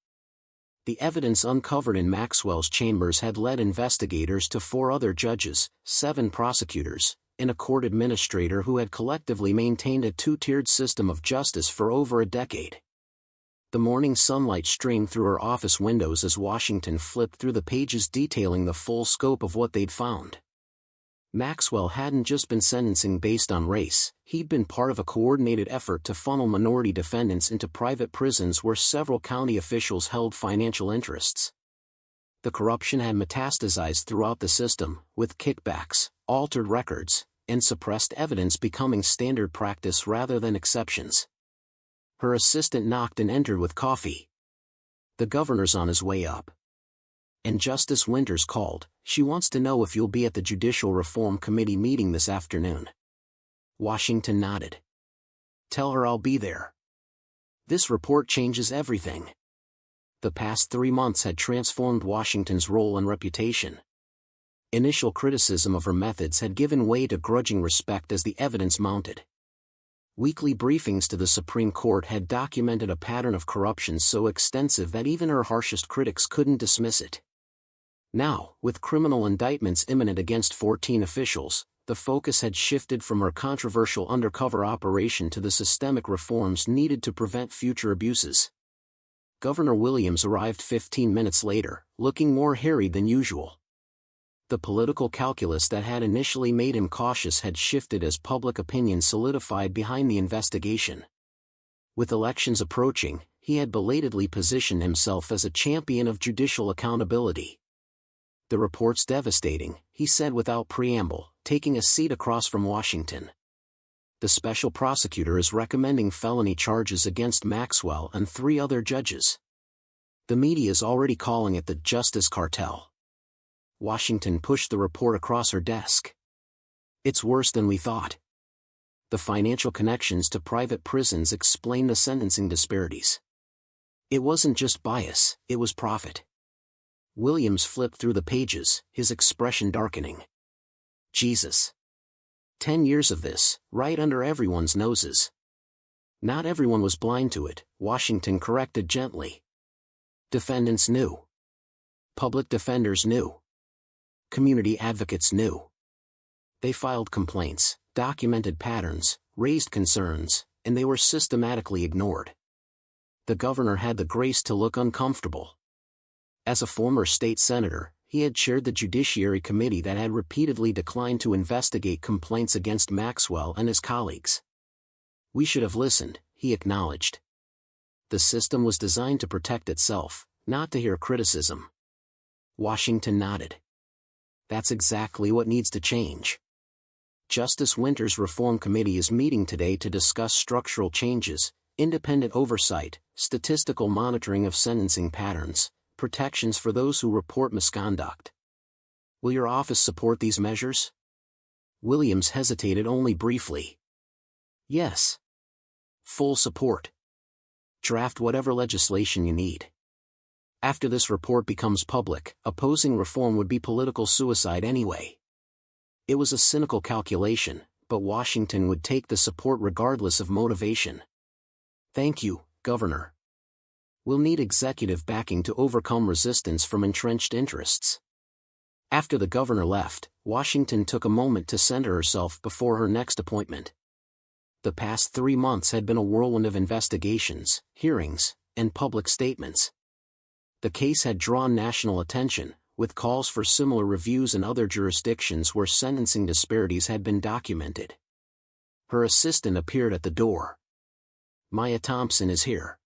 Speaker 1: The evidence uncovered in Maxwell's chambers had led investigators to 4 other judges, 7 prosecutors, and a court administrator who had collectively maintained a 2-tiered system of justice for over a decade. The morning sunlight streamed through her office windows as Washington flipped through the pages detailing the full scope of what they'd found. Maxwell hadn't just been sentencing based on race, he'd been part of a coordinated effort to funnel minority defendants into private prisons where several county officials held financial interests. The corruption had metastasized throughout the system, with kickbacks, altered records, and suppressed evidence becoming standard practice rather than exceptions. Her assistant knocked and entered with coffee. "The governor's on his way up." "And Justice Winters called. She wants to know if you'll be at the Judicial Reform Committee meeting this afternoon." Washington nodded. "Tell her I'll be there." This report changes everything. The past 3 months had transformed Washington's role and reputation. Initial criticism of her methods had given way to grudging respect as the evidence mounted. Weekly briefings to the Supreme Court had documented a pattern of corruption so extensive that even her harshest critics couldn't dismiss it. Now, with criminal indictments imminent against 14 officials, the focus had shifted from her controversial undercover operation to the systemic reforms needed to prevent future abuses. Governor Williams arrived 15 minutes later, looking more harried than usual. The political calculus that had initially made him cautious had shifted as public opinion solidified behind the investigation. With elections approaching, he had belatedly positioned himself as a champion of judicial accountability. "The report's devastating," he said without preamble, taking a seat across from Washington. "The special prosecutor is recommending felony charges against Maxwell and 3 other judges. The media is already calling it the justice cartel." Washington pushed the report across her desk. "It's worse than we thought. The financial connections to private prisons explain the sentencing disparities. It wasn't just bias, it was profit." Williams flipped through the pages, his expression darkening. "Jesus. 10 years of this, right under everyone's noses." "Not everyone was blind to it," Washington corrected gently. "Defendants knew. Public defenders knew. Community advocates knew. They filed complaints, documented patterns, raised concerns, and they were systematically ignored. The governor had the grace to look uncomfortable. As a former state senator, he had chaired the Judiciary Committee that had repeatedly declined to investigate complaints against Maxwell and his colleagues. "We should have listened," he acknowledged. "The system was designed to protect itself, not to hear criticism." Washington nodded. That's exactly what needs to change. Justice Winter's Reform Committee is meeting today to discuss structural changes, independent oversight, statistical monitoring of sentencing patterns, protections for those who report misconduct. Will your office support these measures? Williams hesitated only briefly. Yes. Full support. Draft whatever legislation you need. After this report becomes public, opposing reform would be political suicide anyway. It was a cynical calculation, but Washington would take the support regardless of motivation. Thank you, Governor. We'll need executive backing to overcome resistance from entrenched interests. After the governor left, Washington took a moment to center herself before her next appointment. The past 3 months had been a whirlwind of investigations, hearings, and public statements. The case had drawn national attention, with calls for similar reviews in other jurisdictions where sentencing disparities had been documented. Her assistant appeared at the door. Maya Thompson is here.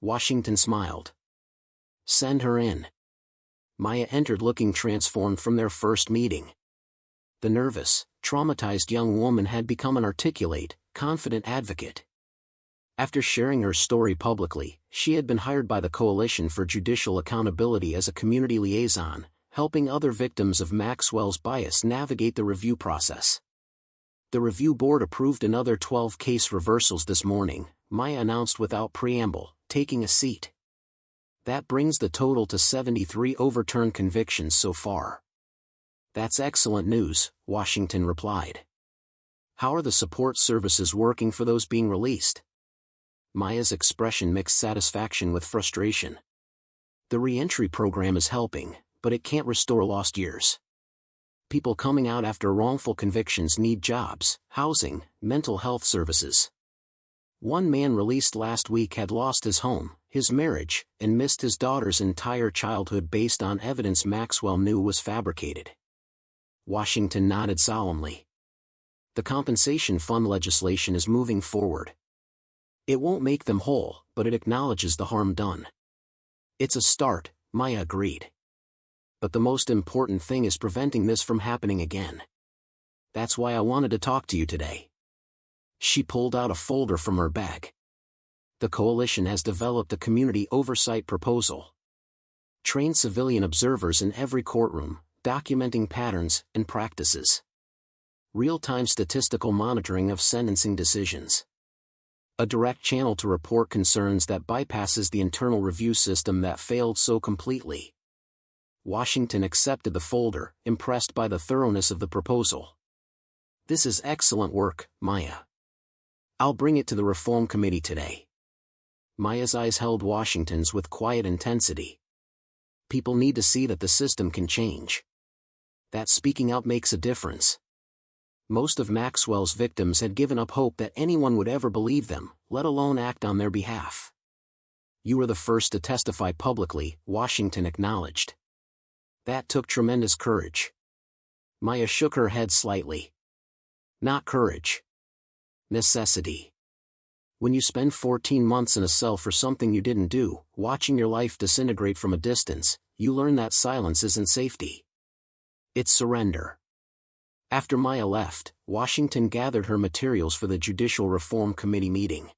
Speaker 1: Washington smiled. Send her in. Maya entered looking transformed from their first meeting. The nervous, traumatized young woman had become an articulate, confident advocate. After sharing her story publicly, she had been hired by the Coalition for Judicial Accountability as a community liaison, helping other victims of Maxwell's bias navigate the review process. The review board approved another 12 case reversals this morning, Maya announced without preamble, taking a seat. That brings the total to 73 overturned convictions so far. That's excellent news, Washington replied. How are the support services working for those being released? Maya's expression mixed satisfaction with frustration. The re-entry program is helping, but it can't restore lost years. People coming out after wrongful convictions need jobs, housing, mental health services. One man released last week had lost his home, his marriage, and missed his daughter's entire childhood based on evidence Maxwell knew was fabricated. Washington nodded solemnly. The compensation fund legislation is moving forward. It won't make them whole, but it acknowledges the harm done. It's a start, Maya agreed. But the most important thing is preventing this from happening again. That's why I wanted to talk to you today. She pulled out a folder from her bag. The coalition has developed a community oversight proposal. Train civilian observers in every courtroom, documenting patterns and practices. Real-time statistical monitoring of sentencing decisions. A direct channel to report concerns that bypasses the internal review system that failed so completely. Washington accepted the folder, impressed by the thoroughness of the proposal. This is excellent work, Maya. I'll bring it to the Reform Committee today. Maya's eyes held Washington's with quiet intensity. People need to see that the system can change. That speaking out makes a difference. Most of Maxwell's victims had given up hope that anyone would ever believe them, let alone act on their behalf. You were the first to testify publicly, Washington acknowledged. That took tremendous courage. Maya shook her head slightly. Not courage. Necessity. When you spend 14 months in a cell for something you didn't do, watching your life disintegrate from a distance, you learn that silence isn't safety. It's surrender. After Maya left, Washington gathered her materials for the Judicial Reform Committee meeting.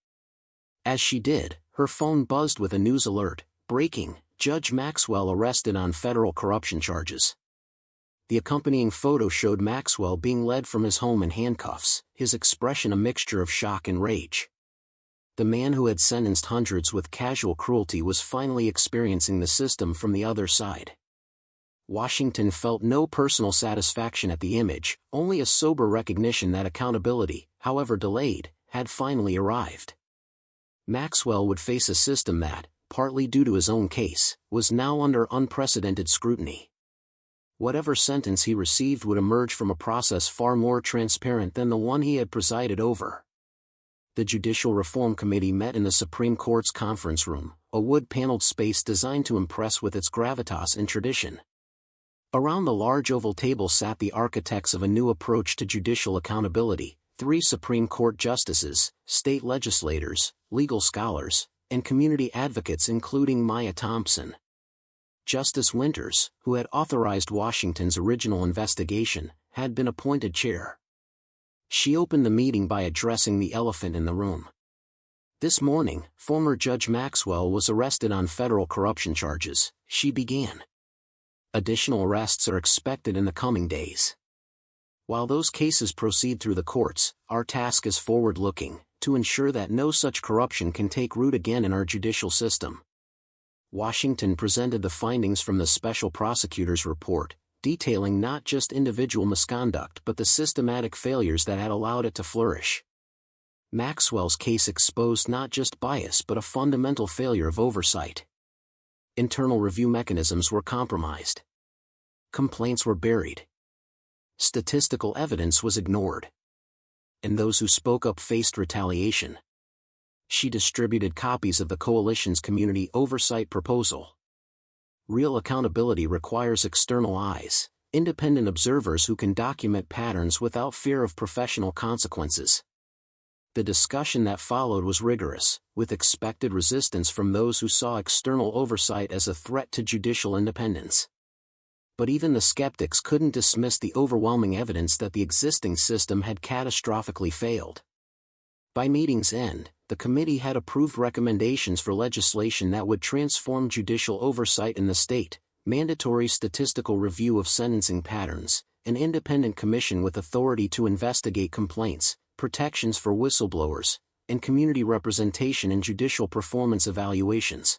Speaker 1: As she did, her phone buzzed with a news alert, breaking, Judge Maxwell arrested on federal corruption charges. The accompanying photo showed Maxwell being led from his home in handcuffs, his expression a mixture of shock and rage. The man who had sentenced hundreds with casual cruelty was finally experiencing the system from the other side. Washington felt no personal satisfaction at the image, only a sober recognition that accountability, however delayed, had finally arrived. Maxwell would face a system that, partly due to his own case, was now under unprecedented scrutiny. Whatever sentence he received would emerge from a process far more transparent than the one he had presided over. The Judicial Reform Committee met in the Supreme Court's conference room, a wood-paneled space designed to impress with its gravitas and tradition. Around the large oval table sat the architects of a new approach to judicial accountability, 3 Supreme Court justices, state legislators, legal scholars, and community advocates including Maya Thompson. Justice Winters, who had authorized Washington's original investigation, had been appointed chair. She opened the meeting by addressing the elephant in the room. "This morning, former Judge Maxwell was arrested on federal corruption charges," she began. "Additional arrests are expected in the coming days. While those cases proceed through the courts, our task is forward-looking, to ensure that no such corruption can take root again in our judicial system." Washington presented the findings from the special prosecutor's report, detailing not just individual misconduct but the systematic failures that had allowed it to flourish. Maxwell's case exposed not just bias but a fundamental failure of oversight. Internal review mechanisms were compromised. Complaints were buried. Statistical evidence was ignored. And those who spoke up faced retaliation. She distributed copies of the coalition's community oversight proposal. Real accountability requires external eyes, independent observers who can document patterns without fear of professional consequences. The discussion that followed was rigorous, with expected resistance from those who saw external oversight as a threat to judicial independence. But even the skeptics couldn't dismiss the overwhelming evidence that the existing system had catastrophically failed. By meeting's end, the committee had approved recommendations for legislation that would transform judicial oversight in the state: mandatory statistical review of sentencing patterns, an independent commission with authority to investigate complaints, protections for whistleblowers, and community representation in judicial performance evaluations.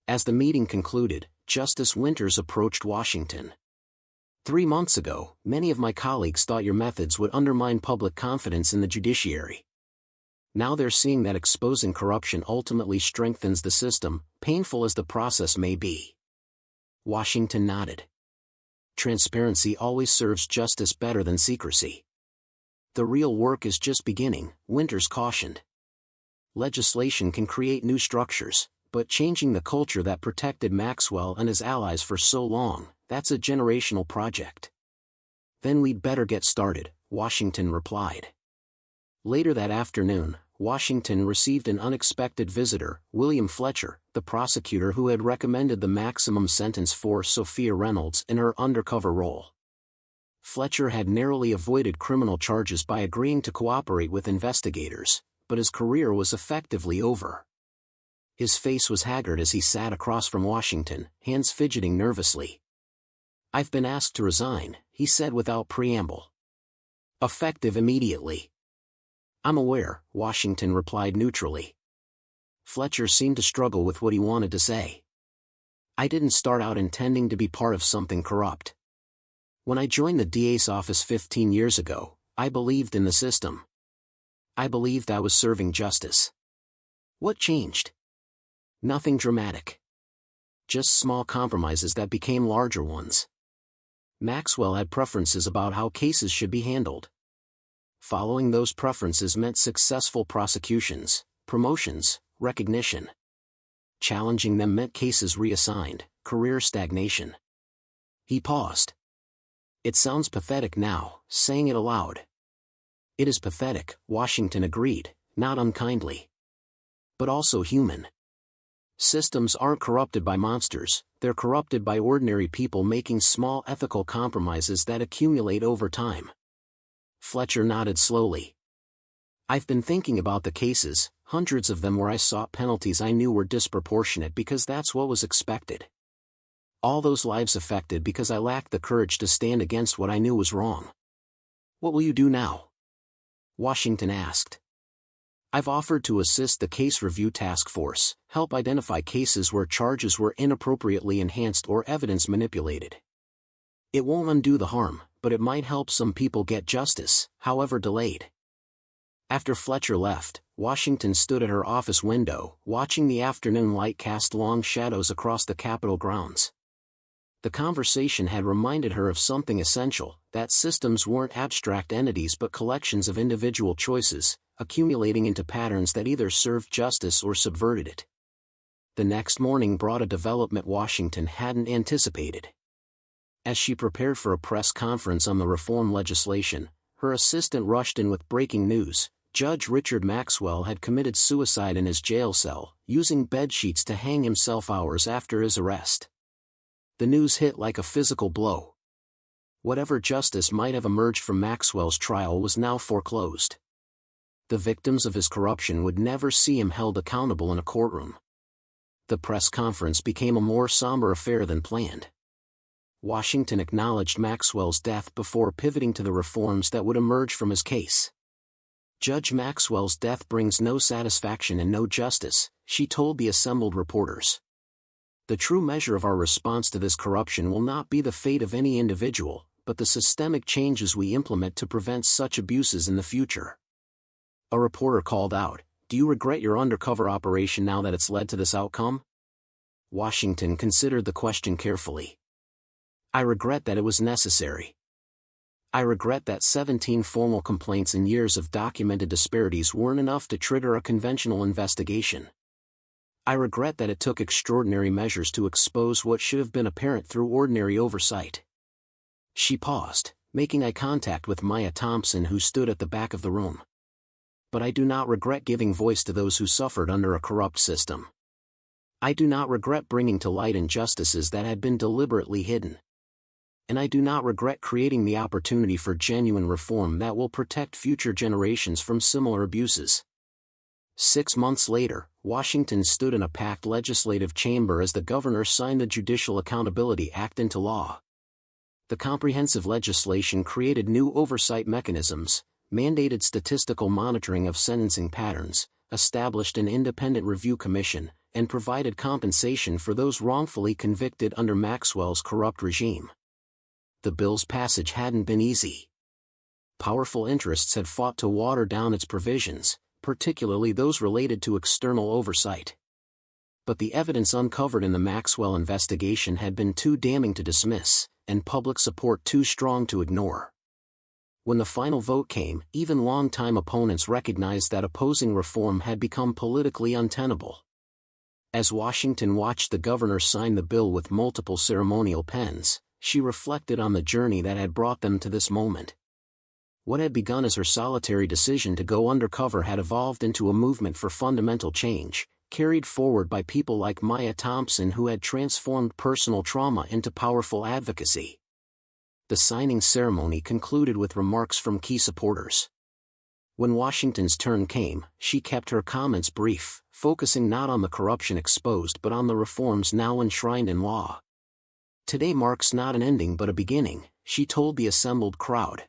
Speaker 1: As the meeting concluded, Justice Winters approached Washington. 3 months ago, many of my colleagues thought your methods would undermine public confidence in the judiciary. Now they're seeing that exposing corruption ultimately strengthens the system, painful as the process may be." Washington nodded. "Transparency always serves justice better than secrecy. The real work is just beginning," Winters cautioned. "Legislation can create new structures, but changing the culture that protected Maxwell and his allies for so long, that's a generational project." "Then we'd better get started," Washington replied. Later that afternoon, Washington received an unexpected visitor, William Fletcher, the prosecutor who had recommended the maximum sentence for Sophia Reynolds in her undercover role. Fletcher had narrowly avoided criminal charges by agreeing to cooperate with investigators, but his career was effectively over. His face was haggard as he sat across from Washington, hands fidgeting nervously. "I've been asked to resign," he said without preamble. "Effective immediately." "I'm aware," Washington replied neutrally. Fletcher seemed to struggle with what he wanted to say. "I didn't start out intending to be part of something corrupt. When I joined the DA's office 15 years ago, I believed in the system. I believed I was serving justice. What changed? Nothing dramatic. Just small compromises that became larger ones. Maxwell had preferences about how cases should be handled. Following those preferences meant successful prosecutions, promotions, recognition. Challenging them meant cases reassigned, career stagnation." He paused. "It sounds pathetic now, saying it aloud." "It is pathetic," Washington agreed, not unkindly. "But also human. Systems aren't corrupted by monsters, they're corrupted by ordinary people making small ethical compromises that accumulate over time." Fletcher nodded slowly. "I've been thinking about the cases, hundreds of them where I sought penalties I knew were disproportionate because that's what was expected. All those lives affected because I lacked the courage to stand against what I knew was wrong." "What will you do now?" Washington asked. "I've offered to assist the Case Review Task Force, help identify cases where charges were inappropriately enhanced or evidence manipulated. It won't undo the harm, but it might help some people get justice, however delayed." After Fletcher left, Washington stood at her office window, watching the afternoon light cast long shadows across the Capitol grounds. The conversation had reminded her of something essential, that systems weren't abstract entities but collections of individual choices, accumulating into patterns that either served justice or subverted it. The next morning brought a development Washington hadn't anticipated. As she prepared for a press conference on the reform legislation, her assistant rushed in with breaking news: Judge Richard Maxwell had committed suicide in his jail cell, using bedsheets to hang himself hours after his arrest. The news hit like a physical blow. Whatever justice might have emerged from Maxwell's trial was now foreclosed. The victims of his corruption would never see him held accountable in a courtroom. The press conference became a more somber affair than planned. Washington acknowledged Maxwell's death before pivoting to the reforms that would emerge from his case. "Judge Maxwell's death brings no satisfaction and no justice," she told the assembled reporters. "The true measure of our response to this corruption will not be the fate of any individual, but the systemic changes we implement to prevent such abuses in the future." A reporter called out, "Do you regret your undercover operation now that it's led to this outcome?" Washington considered the question carefully. "I regret that it was necessary. I regret that 17 formal complaints and years of documented disparities weren't enough to trigger a conventional investigation. I regret that it took extraordinary measures to expose what should have been apparent through ordinary oversight." She paused, making eye contact with Maya Thompson, who stood at the back of the room. "But I do not regret giving voice to those who suffered under a corrupt system. I do not regret bringing to light injustices that had been deliberately hidden. And I do not regret creating the opportunity for genuine reform that will protect future generations from similar abuses." 6 months later, Washington stood in a packed legislative chamber as the governor signed the Judicial Accountability Act into law. The comprehensive legislation created new oversight mechanisms, mandated statistical monitoring of sentencing patterns, established an independent review commission, and provided compensation for those wrongfully convicted under Maxwell's corrupt regime. The bill's passage hadn't been easy. Powerful interests had fought to water down its provisions, particularly those related to external oversight. But the evidence uncovered in the Maxwell investigation had been too damning to dismiss, and public support too strong to ignore. When the final vote came, even longtime opponents recognized that opposing reform had become politically untenable. As Washington watched the governor sign the bill with multiple ceremonial pens, she reflected on the journey that had brought them to this moment. What had begun as her solitary decision to go undercover had evolved into a movement for fundamental change, carried forward by people like Maya Thompson, who had transformed personal trauma into powerful advocacy. The signing ceremony concluded with remarks from key supporters. When Washington's turn came, she kept her comments brief, focusing not on the corruption exposed but on the reforms now enshrined in law. "Today marks not an ending but a beginning," she told the assembled crowd.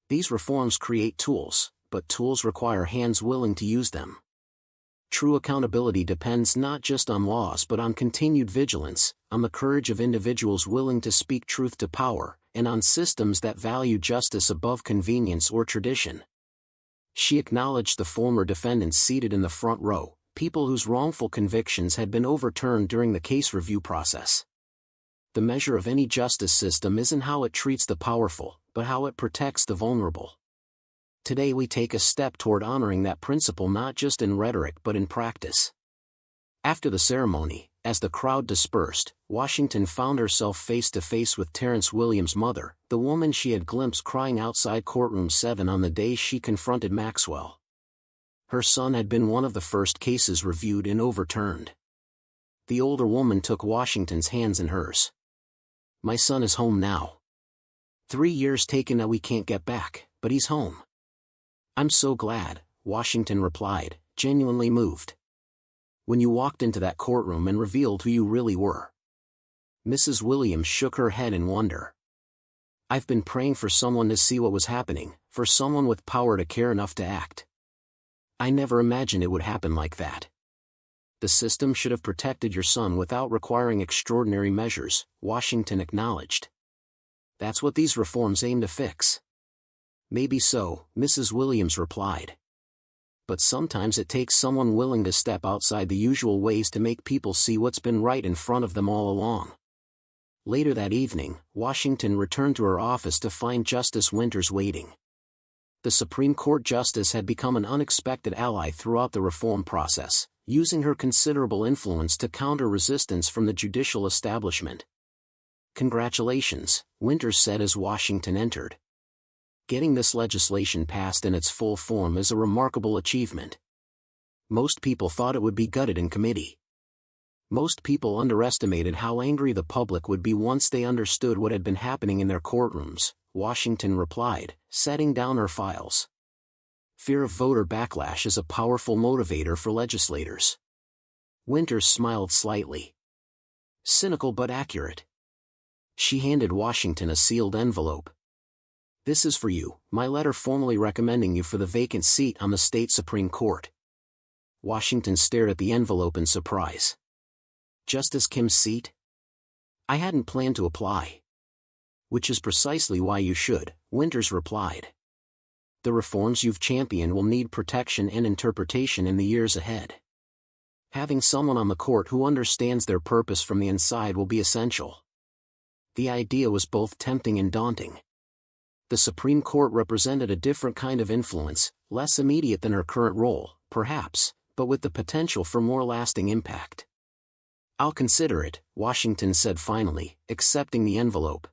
Speaker 1: "These reforms create tools, but tools require hands willing to use them. True accountability depends not just on laws but on continued vigilance, on the courage of individuals willing to speak truth to power, and on systems that value justice above convenience or tradition." She acknowledged the former defendants seated in the front row, people whose wrongful convictions had been overturned during the case review process. The measure of any justice system isn't how it treats the powerful, but how it protects the vulnerable. Today we take a step toward honoring that principle not just in rhetoric but in practice. After the ceremony, as the crowd dispersed, Washington found herself face to face with Terrence Williams' mother, the woman she had glimpsed crying outside Courtroom 7 on the day she confronted Maxwell. Her son had been one of the first cases reviewed and overturned. The older woman took Washington's hands in hers. "My son is home now. 3 years taken that we can't get back, but he's home." "I'm so glad," Washington replied, genuinely moved. "When you walked into that courtroom and revealed who you really were." Mrs. Williams shook her head in wonder. "I've been praying for someone to see what was happening, for someone with power to care enough to act. I never imagined it would happen like that. The system should have protected your son without requiring extraordinary measures," Washington acknowledged. "That's what these reforms aim to fix." "Maybe so," Mrs. Williams replied. "But sometimes it takes someone willing to step outside the usual ways to make people see what's been right in front of them all along." Later that evening, Washington returned to her office to find Justice Winters waiting. The Supreme Court justice had become an unexpected ally throughout the reform process, using her considerable influence to counter resistance from the judicial establishment. "Congratulations," Winters said as Washington entered. "Getting this legislation passed in its full form is a remarkable achievement. Most people thought it would be gutted in committee." Most people underestimated how angry the public would be once they understood what had been happening in their courtrooms, Washington replied, setting down her files. Fear of voter backlash is a powerful motivator for legislators. Winters smiled slightly. Cynical but accurate. She handed Washington a sealed envelope. This is for you, my letter formally recommending you for the vacant seat on the state Supreme Court. Washington stared at the envelope in surprise. Justice Kim's seat? I hadn't planned to apply. Which is precisely why you should, Winters replied. The reforms you've championed will need protection and interpretation in the years ahead. Having someone on the court who understands their purpose from the inside will be essential. The idea was both tempting and daunting. The Supreme Court represented a different kind of influence, less immediate than her current role, perhaps, but with the potential for more lasting impact. I'll consider it, Washington said finally, accepting the envelope.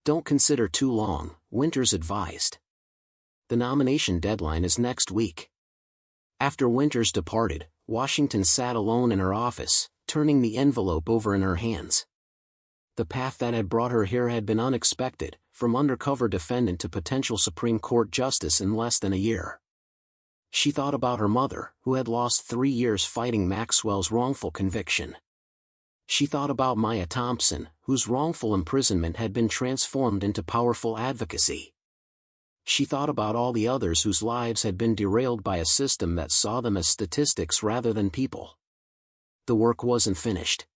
Speaker 1: Don't consider too long, Winters advised. The nomination deadline is next week. After Winters departed, Washington sat alone in her office, turning the envelope over in her hands. The path that had brought her here had been unexpected, from undercover defendant to potential Supreme Court justice in less than a year. She thought about her mother, who had lost 3 years fighting Maxwell's wrongful conviction. She thought about Maya Thompson, whose wrongful imprisonment had been transformed into powerful advocacy. She thought about all the others whose lives had been derailed by a system that saw them as statistics rather than people. The work wasn't finished.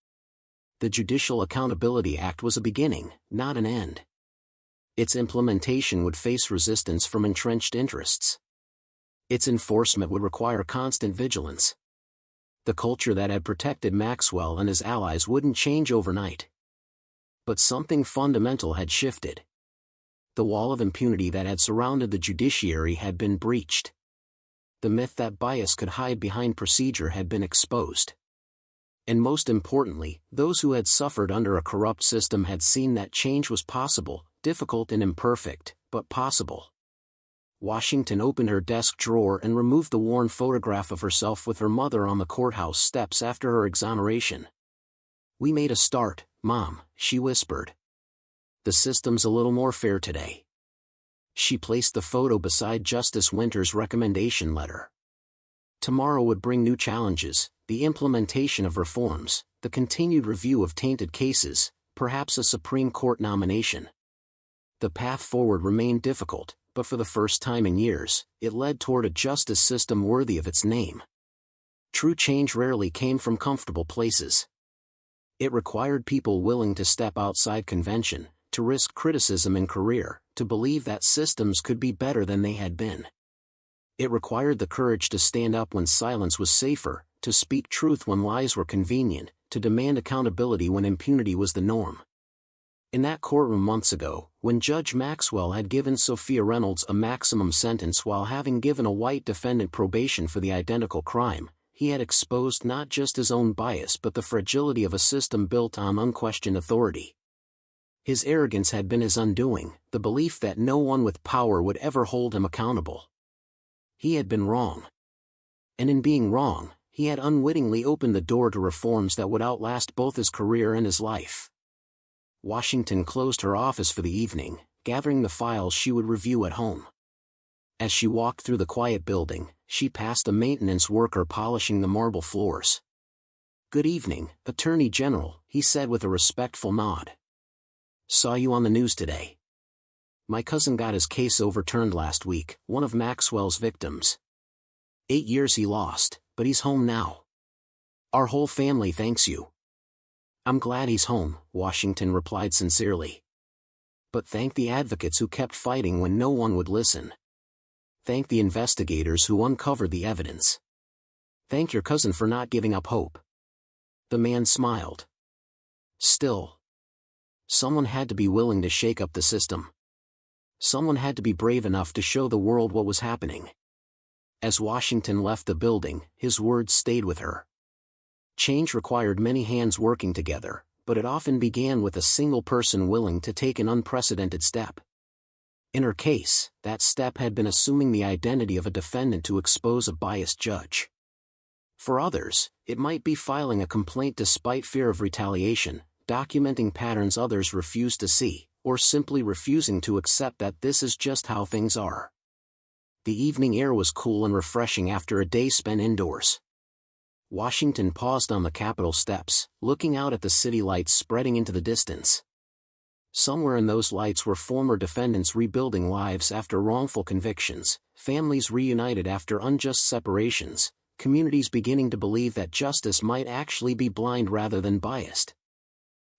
Speaker 1: The Judicial Accountability Act was a beginning, not an end. Its implementation would face resistance from entrenched interests. Its enforcement would require constant vigilance. The culture that had protected Maxwell and his allies wouldn't change overnight. But something fundamental had shifted. The wall of impunity that had surrounded the judiciary had been breached. The myth that bias could hide behind procedure had been exposed. And most importantly, those who had suffered under a corrupt system had seen that change was possible, difficult and imperfect, but possible. Washington opened her desk drawer and removed the worn photograph of herself with her mother on the courthouse steps after her exoneration. We made a start, Mom, she whispered. The system's a little more fair today. She placed the photo beside Justice Winters' recommendation letter. Tomorrow would bring new challenges, the implementation of reforms, the continued review of tainted cases, perhaps a Supreme Court nomination. The path forward remained difficult, but for the first time in years, it led toward a justice system worthy of its name. True change rarely came from comfortable places. It required people willing to step outside convention, to risk criticism in career, to believe that systems could be better than they had been. It required the courage to stand up when silence was safer, to speak truth when lies were convenient, to demand accountability when impunity was the norm. In that courtroom months ago, when Judge Maxwell had given Sophia Reynolds a maximum sentence while having given a white defendant probation for the identical crime, he had exposed not just his own bias but the fragility of a system built on unquestioned authority. His arrogance had been his undoing, the belief that no one with power would ever hold him accountable. He had been wrong. And in being wrong, he had unwittingly opened the door to reforms that would outlast both his career and his life. Washington closed her office for the evening, gathering the files she would review at home. As she walked through the quiet building, she passed a maintenance worker polishing the marble floors. "Good evening, Attorney General," he said with a respectful nod. "Saw you on the news today. My cousin got his case overturned last week, one of Maxwell's victims. 8 years he lost, but he's home now. Our whole family thanks you." "I'm glad he's home," Washington replied sincerely. "But thank the advocates who kept fighting when no one would listen. Thank the investigators who uncovered the evidence. Thank your cousin for not giving up hope." The man smiled. Still, someone had to be willing to shake up the system. Someone had to be brave enough to show the world what was happening. As Washington left the building, his words stayed with her. Change required many hands working together, but it often began with a single person willing to take an unprecedented step. In her case, that step had been assuming the identity of a defendant to expose a biased judge. For others, it might be filing a complaint despite fear of retaliation, documenting patterns others refuse to see, or simply refusing to accept that this is just how things are. The evening air was cool and refreshing after a day spent indoors. Washington paused on the Capitol steps, looking out at the city lights spreading into the distance. Somewhere in those lights were former defendants rebuilding lives after wrongful convictions, families reunited after unjust separations, communities beginning to believe that justice might actually be blind rather than biased.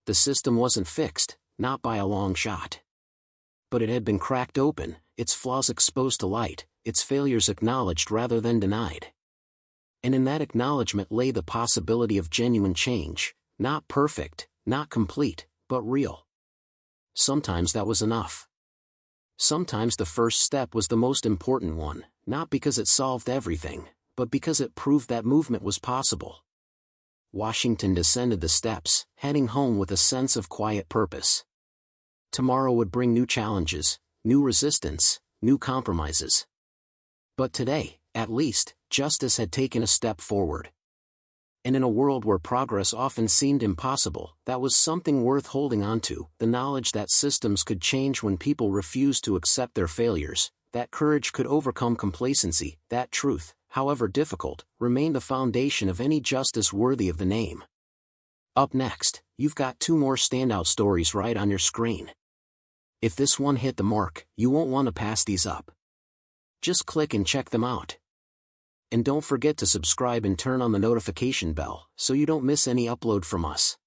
Speaker 1: The system wasn't fixed, not by a long shot. But it had been cracked open, its flaws exposed to light, its failures acknowledged rather than denied. And in that acknowledgement lay the possibility of genuine change, not perfect, not complete, but real. Sometimes that was enough. Sometimes the first step was the most important one, not because it solved everything, but because it proved that movement was possible. Washington descended the steps, heading home with a sense of quiet purpose. Tomorrow would bring new challenges, new resistance, new compromises. But today, at least, justice had taken a step forward. And in a world where progress often seemed impossible, that was something worth holding on to, the knowledge that systems could change when people refused to accept their failures, that courage could overcome complacency, that truth, however difficult, remained the foundation of any justice worthy of the name. Up next, you've got two more standout stories right on your screen. If this one hit the mark, you won't want to pass these up. Just click and check them out. And don't forget to subscribe and turn on the notification bell so you don't miss any upload from us.